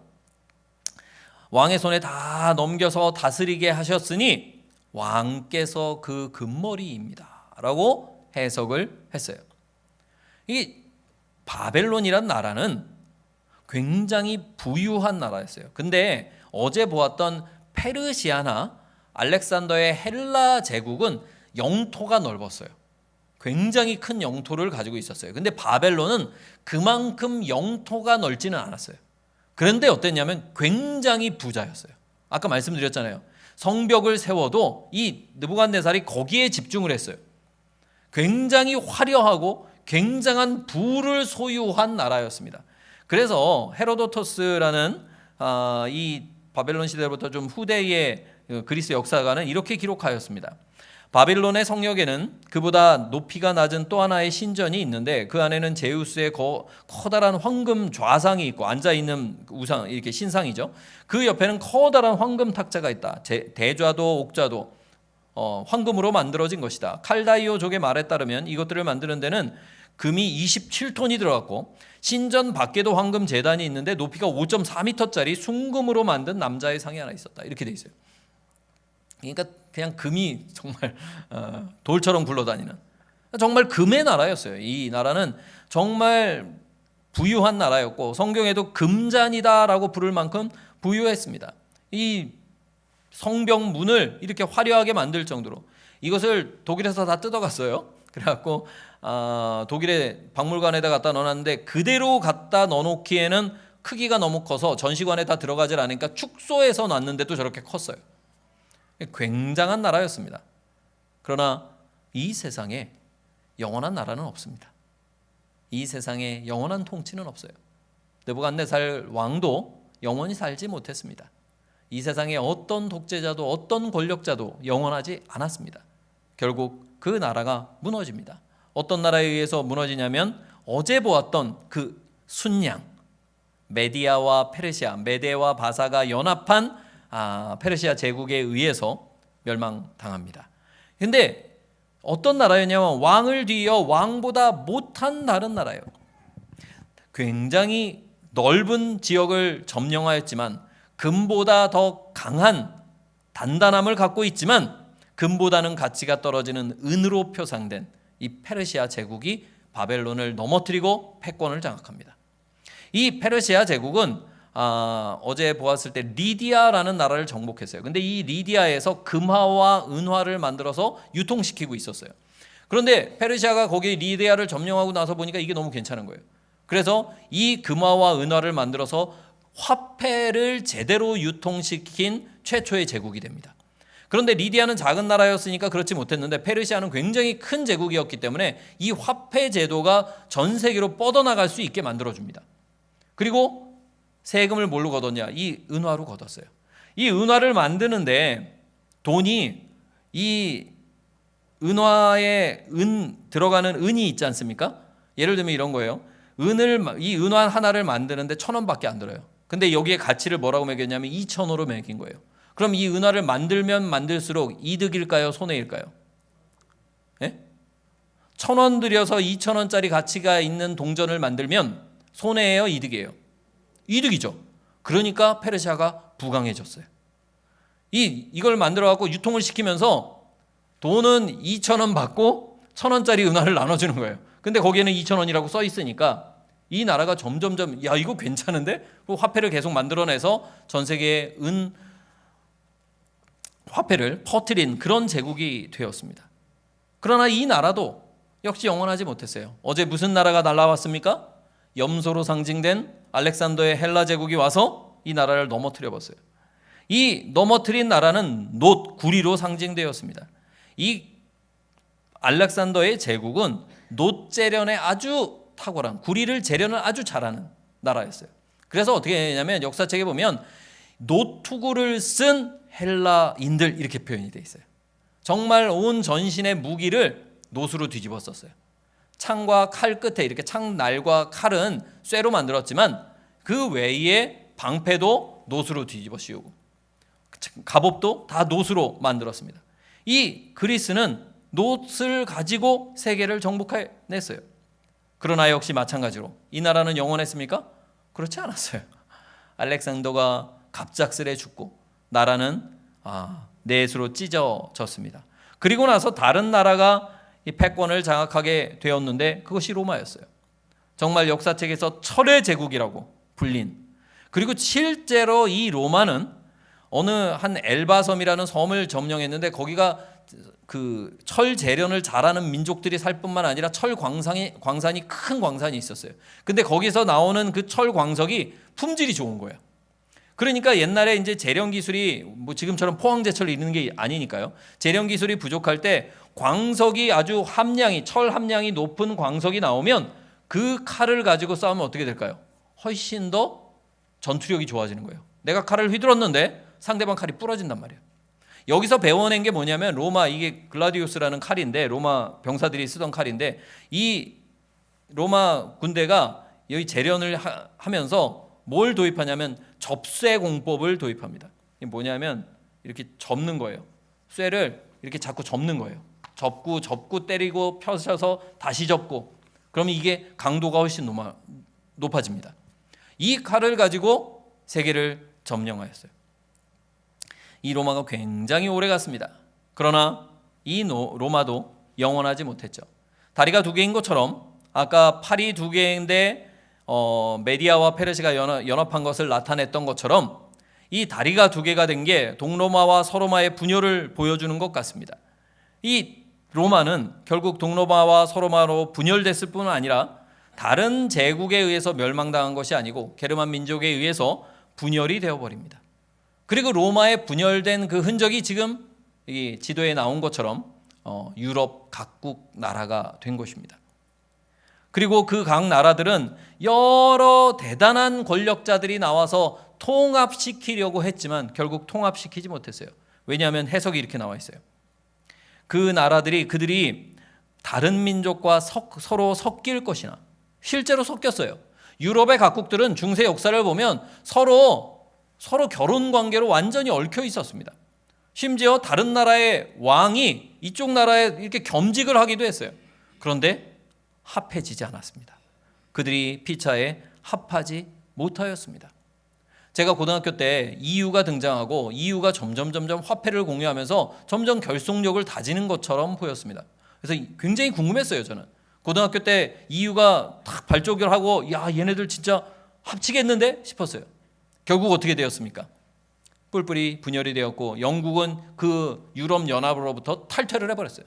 S1: 왕의 손에 다 넘겨서 다스리게 하셨으니 왕께서 그 금머리입니다 라고 해석을 했어요. 이 바벨론이란 나라는 굉장히 부유한 나라였어요. 근데 어제 보았던 페르시아나 알렉산더의 헬라 제국은 영토가 넓었어요. 굉장히 큰 영토를 가지고 있었어요. 근데 바벨론은 그만큼 영토가 넓지는 않았어요. 그런데 어땠냐면 굉장히 부자였어요. 아까 말씀드렸잖아요. 성벽을 세워도 이 느부갓네살이 거기에 집중을 했어요. 굉장히 화려하고 굉장한 부를 소유한 나라였습니다. 그래서 헤로도토스라는 이 바벨론 시대로부터 좀 후대의 그리스 역사가는 이렇게 기록하였습니다. 바빌론의 성역에는 그보다 높이가 낮은 또 하나의 신전이 있는데 그 안에는 제우스의 커다란 황금 좌상이 있고 앉아있는 우상, 이렇게 신상이죠. 그 옆에는 커다란 황금 탁자가 있다. 대좌도 옥좌도 황금으로 만들어진 것이다. 칼다이오족의 말에 따르면 이것들을 만드는 데는 금이 27톤이 들어갔고, 신전 밖에도 황금 제단이 있는데 높이가 5.4m짜리 순금으로 만든 남자의 상이 하나 있었다. 이렇게 돼 있어요. 그러니까 그냥 금이 정말 돌처럼 굴러다니는 정말 금의 나라였어요. 이 나라는 정말 부유한 나라였고 성경에도 금잔이다라고 부를 만큼 부유했습니다. 이 성벽 문을 이렇게 화려하게 만들 정도로 이것을 독일에서 다 뜯어갔어요. 그래갖고 독일의 박물관에다 갖다 넣어놨는데 그대로 갖다 넣어놓기에는 크기가 너무 커서 전시관에 다 들어가질 않으니까 축소해서 놨는데도 저렇게 컸어요. 굉장한 나라였습니다. 그러나 이 세상에 영원한 나라는 없습니다. 이 세상에 영원한 통치는 없어요. 느부갓네살 왕도 영원히 살지 못했습니다. 이 세상에 어떤 독재자도 어떤 권력자도 영원하지 않았습니다. 결국 그 나라가 무너집니다. 어떤 나라에 의해서 무너지냐면 어제 보았던 그 순양, 메디아와 페르시아, 메데와 바사가 연합한 페르시아 제국에 의해서 멸망당합니다. 근데 어떤 나라였냐면 왕을 뒤이어 왕보다 못한 다른 나라예요. 굉장히 넓은 지역을 점령하였지만 금보다 더 강한 단단함을 갖고 있지만 금보다는 가치가 떨어지는 은으로 표상된 이 페르시아 제국이 바벨론을 넘어뜨리고 패권을 장악합니다. 이 페르시아 제국은 어제 보았을 때 리디아라는 나라를 정복했어요. 근데 이 리디아에서 금화와 은화를 만들어서 유통시키고 있었어요. 그런데 페르시아가 거기 리디아를 점령하고 나서 보니까 이게 너무 괜찮은 거예요. 그래서 이 금화와 은화를 만들어서 화폐를 제대로 유통시킨 최초의 제국이 됩니다. 그런데 리디아는 작은 나라였으니까 그렇지 못했는데 페르시아는 굉장히 큰 제국이었기 때문에 이 화폐 제도가 전 세계로 뻗어나갈 수 있게 만들어줍니다. 그리고 세금을 뭘로 걷었냐? 이 은화로 걷었어요. 이 은화를 만드는데 돈이 이 은화에 들어가는 은이 있지 않습니까? 예를 들면 이런 거예요. 이 은화 하나를 만드는데 1,000원밖에 안 들어요. 근데 여기에 가치를 뭐라고 매겼냐면 2,000원으로 매긴 거예요. 그럼 이 은화를 만들면 만들수록 이득일까요? 손해일까요? 예? 1,000원 들여서 2,000원짜리 가치가 있는 동전을 만들면 손해예요? 이득이에요? 이득이죠. 그러니까 페르시아가 부강해졌어요. 이걸 만들어 갖고 유통을 시키면서 돈은 2,000원 받고 1,000원짜리 은화를 나눠주는 거예요. 근데 거기에는 2,000원이라고 써 있으니까 이 나라가 점점점 야 이거 괜찮은데? 화폐를 계속 만들어내서 전 세계에 화폐를 퍼뜨린 그런 제국이 되었습니다. 그러나 이 나라도 역시 영원하지 못했어요. 어제 무슨 나라가 날아왔습니까? 염소로 상징된 알렉산더의 헬라 제국이 와서 이 나라를 넘어뜨려 봤어요. 이 넘어뜨린 나라는 구리로 상징되었습니다. 이 알렉산더의 제국은 재련에 아주 탁월한, 구리를 재련을 아주 잘하는 나라였어요. 그래서 어떻게 했냐면 역사책에 보면 투구를 쓴 헬라인들 이렇게 표현이 되어 있어요. 정말 온 전신의 무기를 놋으로 뒤집어 썼어요. 창과 칼 끝에 이렇게 창날과 칼은 쇠로 만들었지만 그 외에 방패도 놋으로 뒤집어 씌우고 갑옷도 다 놋으로 만들었습니다. 이 그리스는 놋을 가지고 세계를 정복해냈어요. 그러나 역시 마찬가지로 이 나라는 영원했습니까? 그렇지 않았어요. 알렉산더가 갑작스레 죽고 나라는 넷으로 찢어졌습니다. 그리고 나서 다른 나라가 이 패권을 장악하게 되었는데 그것이 로마였어요. 정말 역사책에서 철의 제국이라고 불린, 그리고 실제로 이 로마는 어느 한 엘바섬이라는 섬을 점령했는데 거기가 그 철 재련을 잘하는 민족들이 살 뿐만 아니라 철 광산이 큰 광산이 있었어요. 근데 거기서 나오는 그 철 광석이 품질이 좋은 거예요. 그러니까 옛날에 이제 재련 기술이 뭐 지금처럼 포항제철을 있는 게 아니니까요. 재련 기술이 부족할 때 광석이 아주 철 함량이 높은 광석이 나오면 그 칼을 가지고 싸우면 어떻게 될까요? 훨씬 더 전투력이 좋아지는 거예요. 내가 칼을 휘둘렀는데 상대방 칼이 부러진단 말이에요. 여기서 배워낸 게 뭐냐면 로마, 이게 글라디우스라는 칼인데 로마 병사들이 쓰던 칼인데 이 로마 군대가 여기 재련을 하면서 뭘 도입하냐면 접쇠 공법을 도입합니다. 이게 뭐냐면 이렇게 접는 거예요. 쇠를 이렇게 자꾸 접는 거예요. 접고 때리고 펴셔서 다시 접고, 그러면 이게 강도가 훨씬 높아집니다. 이 칼을 가지고 세계를 점령하였어요. 이 로마가 굉장히 오래 갔습니다. 그러나 이 로마도 영원하지 못했죠. 다리가 두 개인 것처럼 아까 팔이 두 개인데 메디아와 페르시아가 연합한 것을 나타냈던 것처럼 이 다리가 두 개가 된 게 동로마와 서로마의 분열을 보여주는 것 같습니다. 이 로마는 결국 동로마와 서로마로 분열됐을 뿐 아니라 다른 제국에 의해서 멸망당한 것이 아니고 게르만 민족에 의해서 분열이 되어버립니다. 그리고 로마의 분열된 그 흔적이 지금 이 지도에 나온 것처럼 유럽 각국 나라가 된 것입니다. 그리고 그 각 나라들은 여러 대단한 권력자들이 나와서 통합시키려고 했지만 결국 통합시키지 못했어요. 왜냐하면 해석이 이렇게 나와 있어요. 그들이 다른 민족과 서로 섞일 것이나, 실제로 섞였어요. 유럽의 각국들은 중세 역사를 보면 서로 결혼 관계로 완전히 얽혀 있었습니다. 심지어 다른 나라의 왕이 이쪽 나라에 이렇게 겸직을 하기도 했어요. 그런데 합해지지 않았습니다. 그들이 피차에 합하지 못하였습니다. 제가 고등학교 때 EU가 등장하고 EU가 점점 화폐를 공유하면서 점점 결속력을 다지는 것처럼 보였습니다. 그래서 굉장히 궁금했어요. 저는 고등학교 때 EU가 딱 발족을 하고 야 얘네들 진짜 합치겠는데 싶었어요. 결국 어떻게 되었습니까? 뿔뿔이 분열이 되었고 영국은 그 유럽 연합으로부터 탈퇴를 해버렸어요.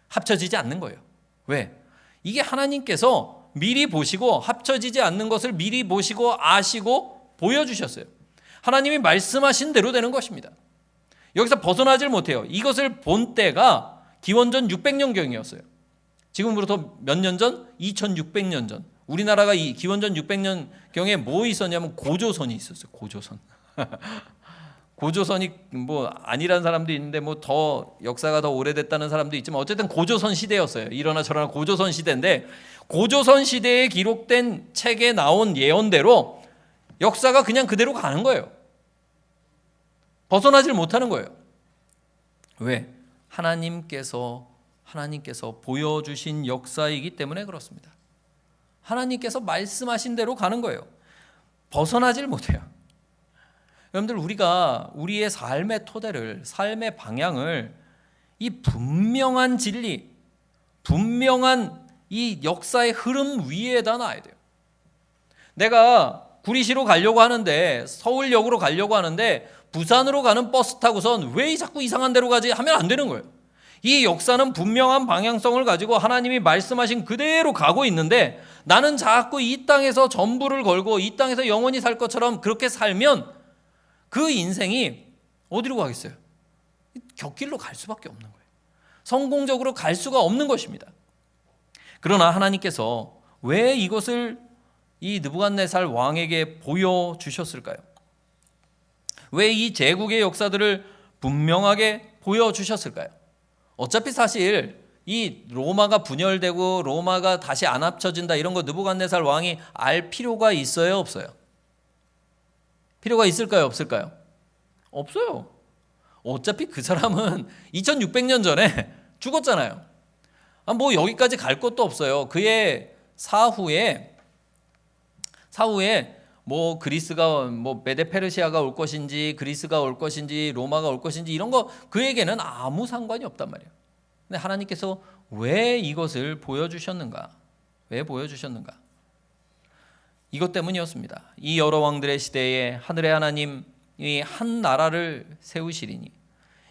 S1: 합쳐지지 않는 거예요. 왜? 이게 하나님께서 미리 보시고 합쳐지지 않는 것을 미리 보시고 아시고 보여주셨어요. 하나님이 말씀하신 대로 되는 것입니다. 여기서 벗어나질 못해요. 이것을 본 때가 기원전 600년경이었어요. 지금으로부터 몇 년 전? 2600년 전. 우리나라가 이 기원전 600년경에 뭐 있었냐면 고조선이 있었어요. 고조선. 고조선이 뭐 아니란 사람도 있는데 뭐 더 역사가 더 오래됐다는 사람도 있지만 어쨌든 고조선 시대였어요. 이러나 저러나 고조선 시대인데 고조선 시대에 기록된 책에 나온 예언대로 역사가 그냥 그대로 가는 거예요. 벗어나질 못하는 거예요. 왜? 하나님께서 보여주신 역사이기 때문에 그렇습니다. 하나님께서 말씀하신 대로 가는 거예요. 벗어나질 못해요. 여러분들 우리가 우리의 삶의 토대를 삶의 방향을 이 분명한 진리 분명한 이 역사의 흐름 위에다 놔야 돼요. 내가 구리시로 가려고 하는데 서울역으로 가려고 하는데 부산으로 가는 버스 타고선 왜 자꾸 이상한 데로 가지 하면 안 되는 거예요. 이 역사는 분명한 방향성을 가지고 하나님이 말씀하신 그대로 가고 있는데 나는 자꾸 이 땅에서 전부를 걸고 이 땅에서 영원히 살 것처럼 그렇게 살면 그 인생이 어디로 가겠어요? 곁길로 갈 수밖에 없는 거예요. 성공적으로 갈 수가 없는 것입니다. 그러나 하나님께서 왜 이것을 이 느부갓네살 왕에게 보여주셨을까요? 왜 이 제국의 역사들을 분명하게 보여주셨을까요? 어차피 사실 이 로마가 분열되고 로마가 다시 안 합쳐진다 이런 거 느부갓네살 왕이 알 필요가 있어요? 없어요? 필요가 있을까요? 없을까요? 없어요. 어차피 그 사람은 2600년 전에 죽었잖아요. 뭐 여기까지 갈 것도 없어요. 그의 사후에 뭐 그리스가 뭐 메데 페르시아가 올 것인지 그리스가 올 것인지 로마가 올 것인지 이런 거 그에게는 아무 상관이 없단 말이에요. 근데 하나님께서 왜 이것을 보여주셨는가? 왜 보여주셨는가? 이것 때문이었습니다. 이 여러 왕들의 시대에 하늘의 하나님이 한 나라를 세우시리니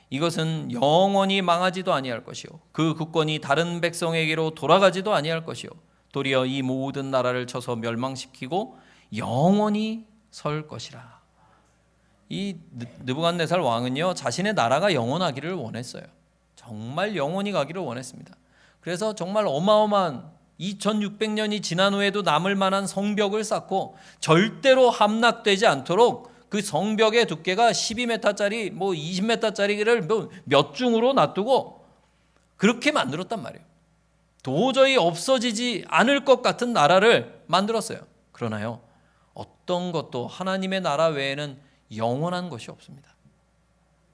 S1: 이것은 영원히 망하지도 아니할 것이요 그 국권이 다른 백성에게로 돌아가지도 아니할 것이요 도리어 이 모든 나라를 쳐서 멸망시키고 영원히 설 것이라. 이 느부갓네살 왕은요 자신의 나라가 영원하기를 원했어요. 정말 영원히 가기를 원했습니다. 그래서 정말 어마어마한 2600년이 지난 후에도 남을 만한 성벽을 쌓고 절대로 함락되지 않도록 그 성벽의 두께가 12m짜리 뭐 20m짜리를 몇 중으로 놔두고 그렇게 만들었단 말이에요. 도저히 없어지지 않을 것 같은 나라를 만들었어요. 그러나요 어떤 것도 하나님의 나라 외에는 영원한 것이 없습니다.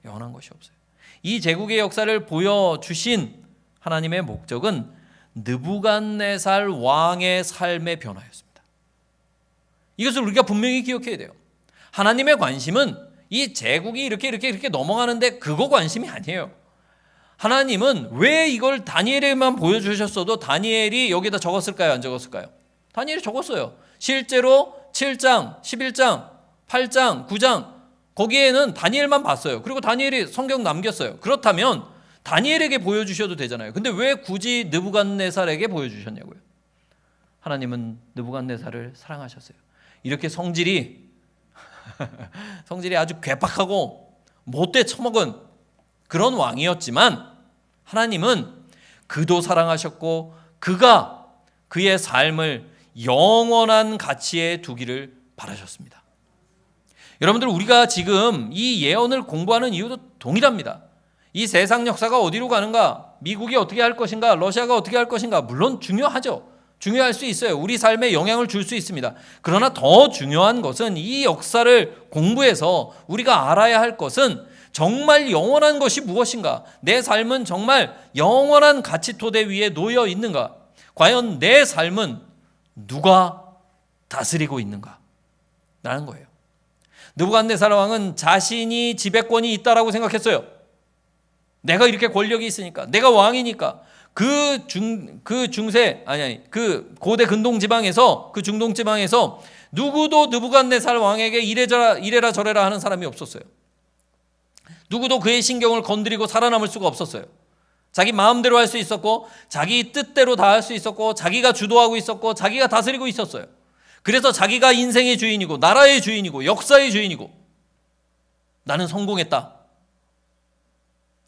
S1: 영원한 것이 없어요. 이 제국의 역사를 보여주신 하나님의 목적은 느부갓네살 왕의 삶의 변화였습니다. 이것을 우리가 분명히 기억해야 돼요. 하나님의 관심은 이 제국이 이렇게 넘어가는데 그거 관심이 아니에요. 하나님은 왜 이걸 다니엘에만 보여주셨어도 다니엘이 여기다 적었을까요? 안 적었을까요? 다니엘이 적었어요. 실제로 7장, 11장, 8장, 9장 거기에는 다니엘만 봤어요. 그리고 다니엘이 성경 남겼어요. 그렇다면 다니엘에게 보여주셔도 되잖아요. 근데 왜 굳이 느부갓네살에게 보여주셨냐고요. 하나님은 느부갓네살을 사랑하셨어요. 이렇게 성질이 아주 괴팍하고 못돼 처먹은 그런 왕이었지만 하나님은 그도 사랑하셨고 그가 그의 삶을 영원한 가치에 두기를 바라셨습니다. 여러분들 우리가 지금 이 예언을 공부하는 이유도 동일합니다. 이 세상 역사가 어디로 가는가? 미국이 어떻게 할 것인가? 러시아가 어떻게 할 것인가? 물론 중요하죠. 중요할 수 있어요. 우리 삶에 영향을 줄 수 있습니다. 그러나 더 중요한 것은 이 역사를 공부해서 우리가 알아야 할 것은 정말 영원한 것이 무엇인가? 내 삶은 정말 영원한 가치 토대 위에 놓여 있는가? 과연 내 삶은 누가 다스리고 있는가? 라는 거예요. 느부갓네살 왕은 자신이 지배권이 있다라고 생각했어요. 내가 이렇게 권력이 있으니까, 내가 왕이니까 그 고대 근동 지방에서, 그 중동 지방에서 누구도 느부갓네살 왕에게 이래라 저래라 하는 사람이 없었어요. 누구도 그의 신경을 건드리고 살아남을 수가 없었어요. 자기 마음대로 할 수 있었고, 자기 뜻대로 다 할 수 있었고, 자기가 주도하고 있었고, 자기가 다스리고 있었어요. 그래서 자기가 인생의 주인이고, 나라의 주인이고, 역사의 주인이고, 나는 성공했다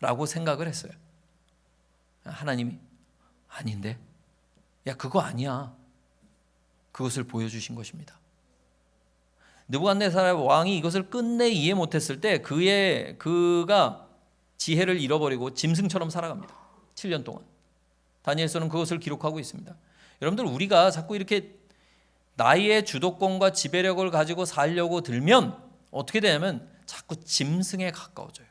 S1: 라고 생각을 했어요. 하나님이 아닌데, 야 그거 아니야. 그것을 보여주신 것입니다. 느부갓네살 왕이 이것을 끝내 이해 못했을 때 그가 지혜를 잃어버리고 짐승처럼 살아갑니다. 7년 동안. 다니엘서는 그것을 기록하고 있습니다. 여러분들, 우리가 자꾸 이렇게 나의 주도권과 지배력을 가지고 살려고 들면 어떻게 되냐면 자꾸 짐승에 가까워져요.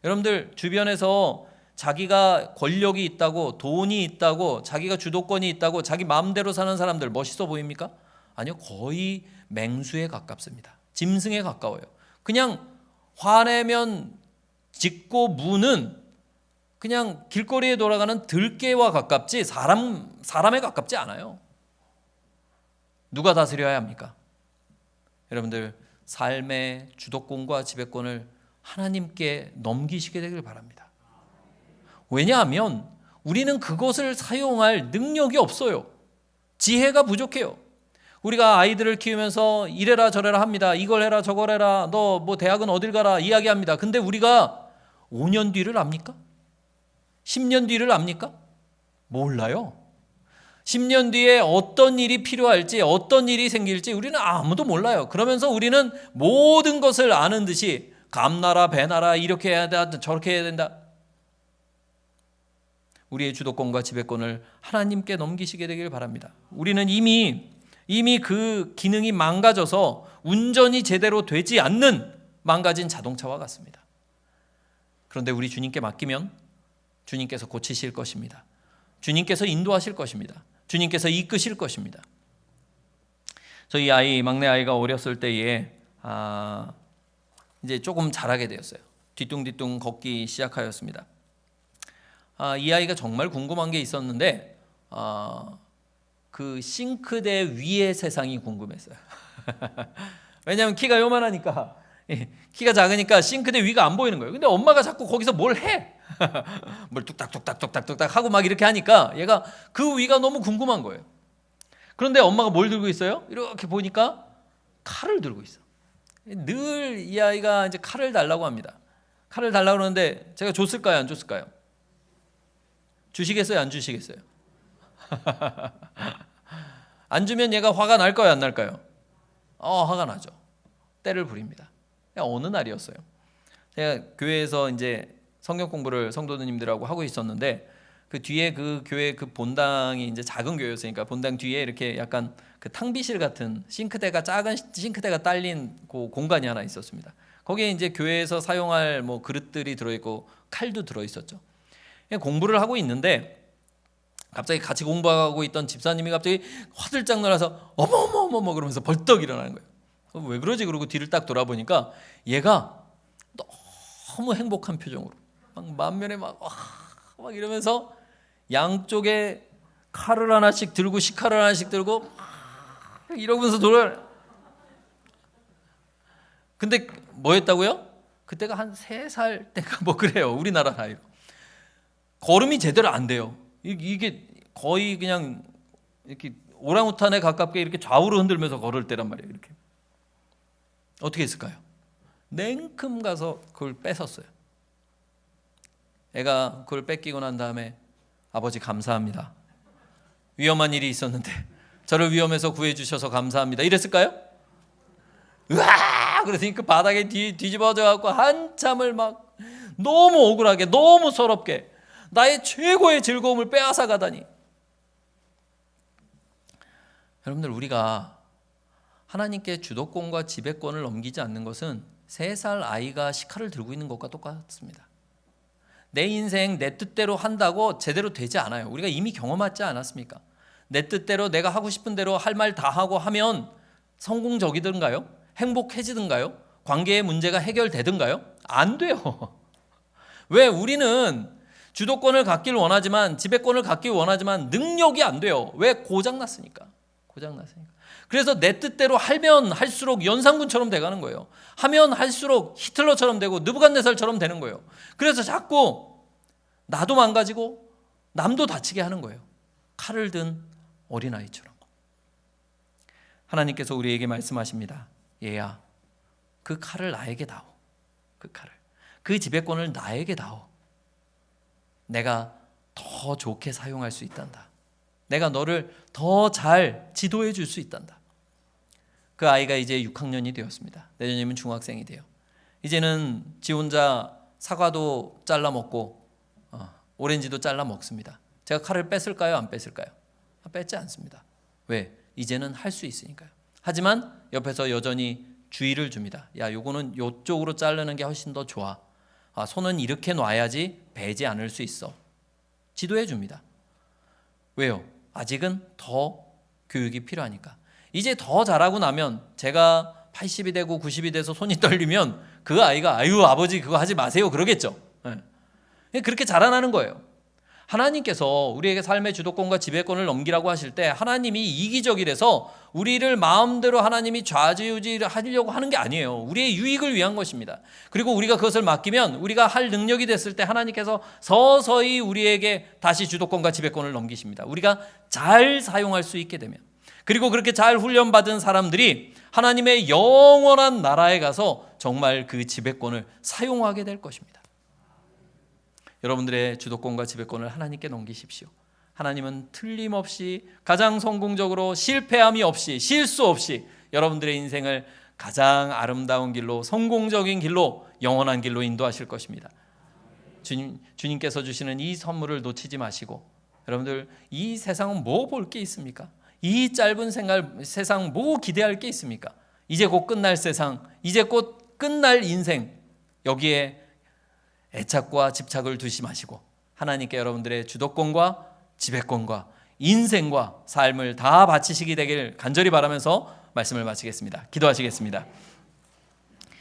S1: 여러분들, 주변에서 자기가 권력이 있다고, 돈이 있다고, 자기가 주도권이 있다고 자기 마음대로 사는 사람들 멋있어 보입니까? 아니요, 거의 맹수에 가깝습니다. 짐승에 가까워요. 그냥 화내면 짖고 무는 그냥 길거리에 돌아가는 들개와 가깝지 사람에 가깝지 않아요. 누가 다스려야 합니까? 여러분들, 삶의 주도권과 지배권을 하나님께 넘기시게 되길 바랍니다. 왜냐하면 우리는 그것을 사용할 능력이 없어요. 지혜가 부족해요. 우리가 아이들을 키우면서 이래라 저래라 합니다. 이걸 해라 저걸 해라, 너 뭐 대학은 어딜 가라 이야기합니다. 근데 우리가 5년 뒤를 압니까? 10년 뒤를 압니까? 몰라요. 10년 뒤에 어떤 일이 필요할지, 어떤 일이 생길지 우리는 아무도 몰라요. 그러면서 우리는 모든 것을 아는 듯이 감나라 배나라 이렇게 해야 된다 저렇게 해야 된다. 우리의 주도권과 지배권을 하나님께 넘기시게 되길 바랍니다. 우리는 이미 그 기능이 망가져서 운전이 제대로 되지 않는 망가진 자동차와 같습니다. 그런데 우리 주님께 맡기면 주님께서 고치실 것입니다. 주님께서 인도하실 것입니다. 주님께서 이끄실 것입니다. 저희 막내 아이가 어렸을 때에 이제 조금 자라게 되었어요. 뒤뚱뒤뚱 걷기 시작하였습니다. 이 아이가 정말 궁금한 게 있었는데 그 싱크대 위의 세상이 궁금했어요. 왜냐하면 키가 요만하니까, 키가 작으니까 싱크대 위가 안 보이는 거예요. 근데 엄마가 자꾸 거기서 뭘 해. 뭘 뚝딱뚝딱뚝딱뚝딱 하고 막 이렇게 하니까 얘가 그 위가 너무 궁금한 거예요. 그런데 엄마가 뭘 들고 있어요? 이렇게 보니까 칼을 들고 있어. 늘 이 아이가 이제 칼을 달라고 합니다. 칼을 달라고 그러는데 제가 줬을까요? 안 줬을까요? 주시겠어요? 안 주시겠어요? 안 주면 얘가 화가 날까요? 안 날까요? 화가 나죠. 때를 부립니다. 어느 날이었어요. 제가 교회에서 이제 성경 공부를 성도님들하고 하고 있었는데 그 뒤에 그 교회 그 본당이 이제 작은 교회였으니까 본당 뒤에 이렇게 약간 그 탕비실 같은 작은 싱크대가 딸린 그 공간이 하나 있었습니다. 거기에 이제 교회에서 사용할 뭐 그릇들이 들어있고 칼도 들어있었죠. 공부를 하고 있는데 갑자기 같이 공부하고 있던 집사님이 갑자기 화들짝 놀라서 어머머머머 그러면서 벌떡 일어나는 거예요. 왜 그러지? 그러고 뒤를 딱 돌아보니까 얘가 너무 행복한 표정으로 막 만면에 막 이러면서 양쪽에 칼을 하나씩 들고 식칼을 하나씩 들고 이러면서 돌아요. 근데 뭐였다고요? 그때가 한 3살 때가 뭐 그래요. 우리나라 나이로. 걸음이 제대로 안 돼요. 이게 거의 그냥 이렇게 오랑우탄에 가깝게 이렇게 좌우로 흔들면서 걸을 때란 말이에요. 이렇게. 어떻게 했을까요? 냉큼 가서 그걸 뺏었어요. 애가 그걸 뺏기고 난 다음에 아버지 감사합니다. 위험한 일이 있었는데 저를 위험에서 구해주셔서 감사합니다. 이랬을까요? 으아! 그러더니 그 바닥에 뒤집어져 갖고 한참을 막 너무 억울하게 너무 서럽게 나의 최고의 즐거움을 빼앗아 가다니 여러분들, 우리가 하나님께 주도권과 지배권을 넘기지 않는 것은 3살 아이가 시칼을 들고 있는 것과 똑같습니다. 내 인생 내 뜻대로 한다고 제대로 되지 않아요. 우리가 이미 경험하지 않았습니까? 내 뜻대로 내가 하고 싶은 대로 할 말 다 하고 하면 성공적이든가요? 행복해지든가요? 관계의 문제가 해결되든가요? 안 돼요. 왜? 우리는 주도권을 갖기를 원하지만, 지배권을 갖기 원하지만 능력이 안 돼요. 왜? 고장났으니까. 그래서 내 뜻대로 하면 할수록 연산군처럼 돼가는 거예요. 하면 할수록 히틀러처럼 되고 느부갓네살처럼 되는 거예요. 그래서 자꾸 나도 망가지고 남도 다치게 하는 거예요. 칼을 든 어린아이처럼. 하나님께서 우리에게 말씀하십니다. 얘야, 그 칼을 나에게 다오. 그 지배권을 나에게 다오. 내가 더 좋게 사용할 수 있단다. 내가 너를 더 잘 지도해 줄 수 있단다. 그 아이가 이제 6학년이 되었습니다. 내년이면 중학생이 돼요. 이제는 지 혼자 사과도 잘라 먹고 오렌지도 잘라 먹습니다. 제가 칼을 뺐을까요? 안 뺐을까요? 뺐지 않습니다. 왜? 이제는 할 수 있으니까요. 하지만 옆에서 여전히 주의를 줍니다. 야, 요거는 요쪽으로 자르는 게 훨씬 더 좋아. 손은 이렇게 놔야지 베지 않을 수 있어. 지도해 줍니다. 왜요? 아직은 더 교육이 필요하니까. 이제 더 자라고 나면, 제가 80이 되고 90이 돼서 손이 떨리면 그 아이가 아유 아버지 그거 하지 마세요 그러겠죠. 그렇게 자라나는 거예요. 하나님께서 우리에게 삶의 주도권과 지배권을 넘기라고 하실 때 하나님이 이기적이라서 우리를 마음대로 하나님이 좌지우지를 하려고 하는 게 아니에요. 우리의 유익을 위한 것입니다. 그리고 우리가 그것을 맡기면, 우리가 할 능력이 됐을 때 하나님께서 서서히 우리에게 다시 주도권과 지배권을 넘기십니다. 우리가 잘 사용할 수 있게 되면. 그리고 그렇게 잘 훈련받은 사람들이 하나님의 영원한 나라에 가서 정말 그 지배권을 사용하게 될 것입니다. 여러분들의 주도권과 지배권을 하나님께 넘기십시오. 하나님은 틀림없이 가장 성공적으로 실패함이 없이, 실수 없이 여러분들의 인생을 가장 아름다운 길로, 성공적인 길로, 영원한 길로 인도하실 것입니다. 주님께서 주시는 이 선물을 놓치지 마시고, 여러분들, 이 세상은 뭐 볼 게 있습니까? 이 짧은 세상 뭐 기대할 게 있습니까? 이제 곧 끝날 세상, 이제 곧 끝날 인생, 여기에 애착과 집착을 두지 마시고 하나님께 여러분들의 주도권과 지배권과 인생과 삶을 다 바치시게 되길 간절히 바라면서 말씀을 마치겠습니다. 기도하시겠습니다.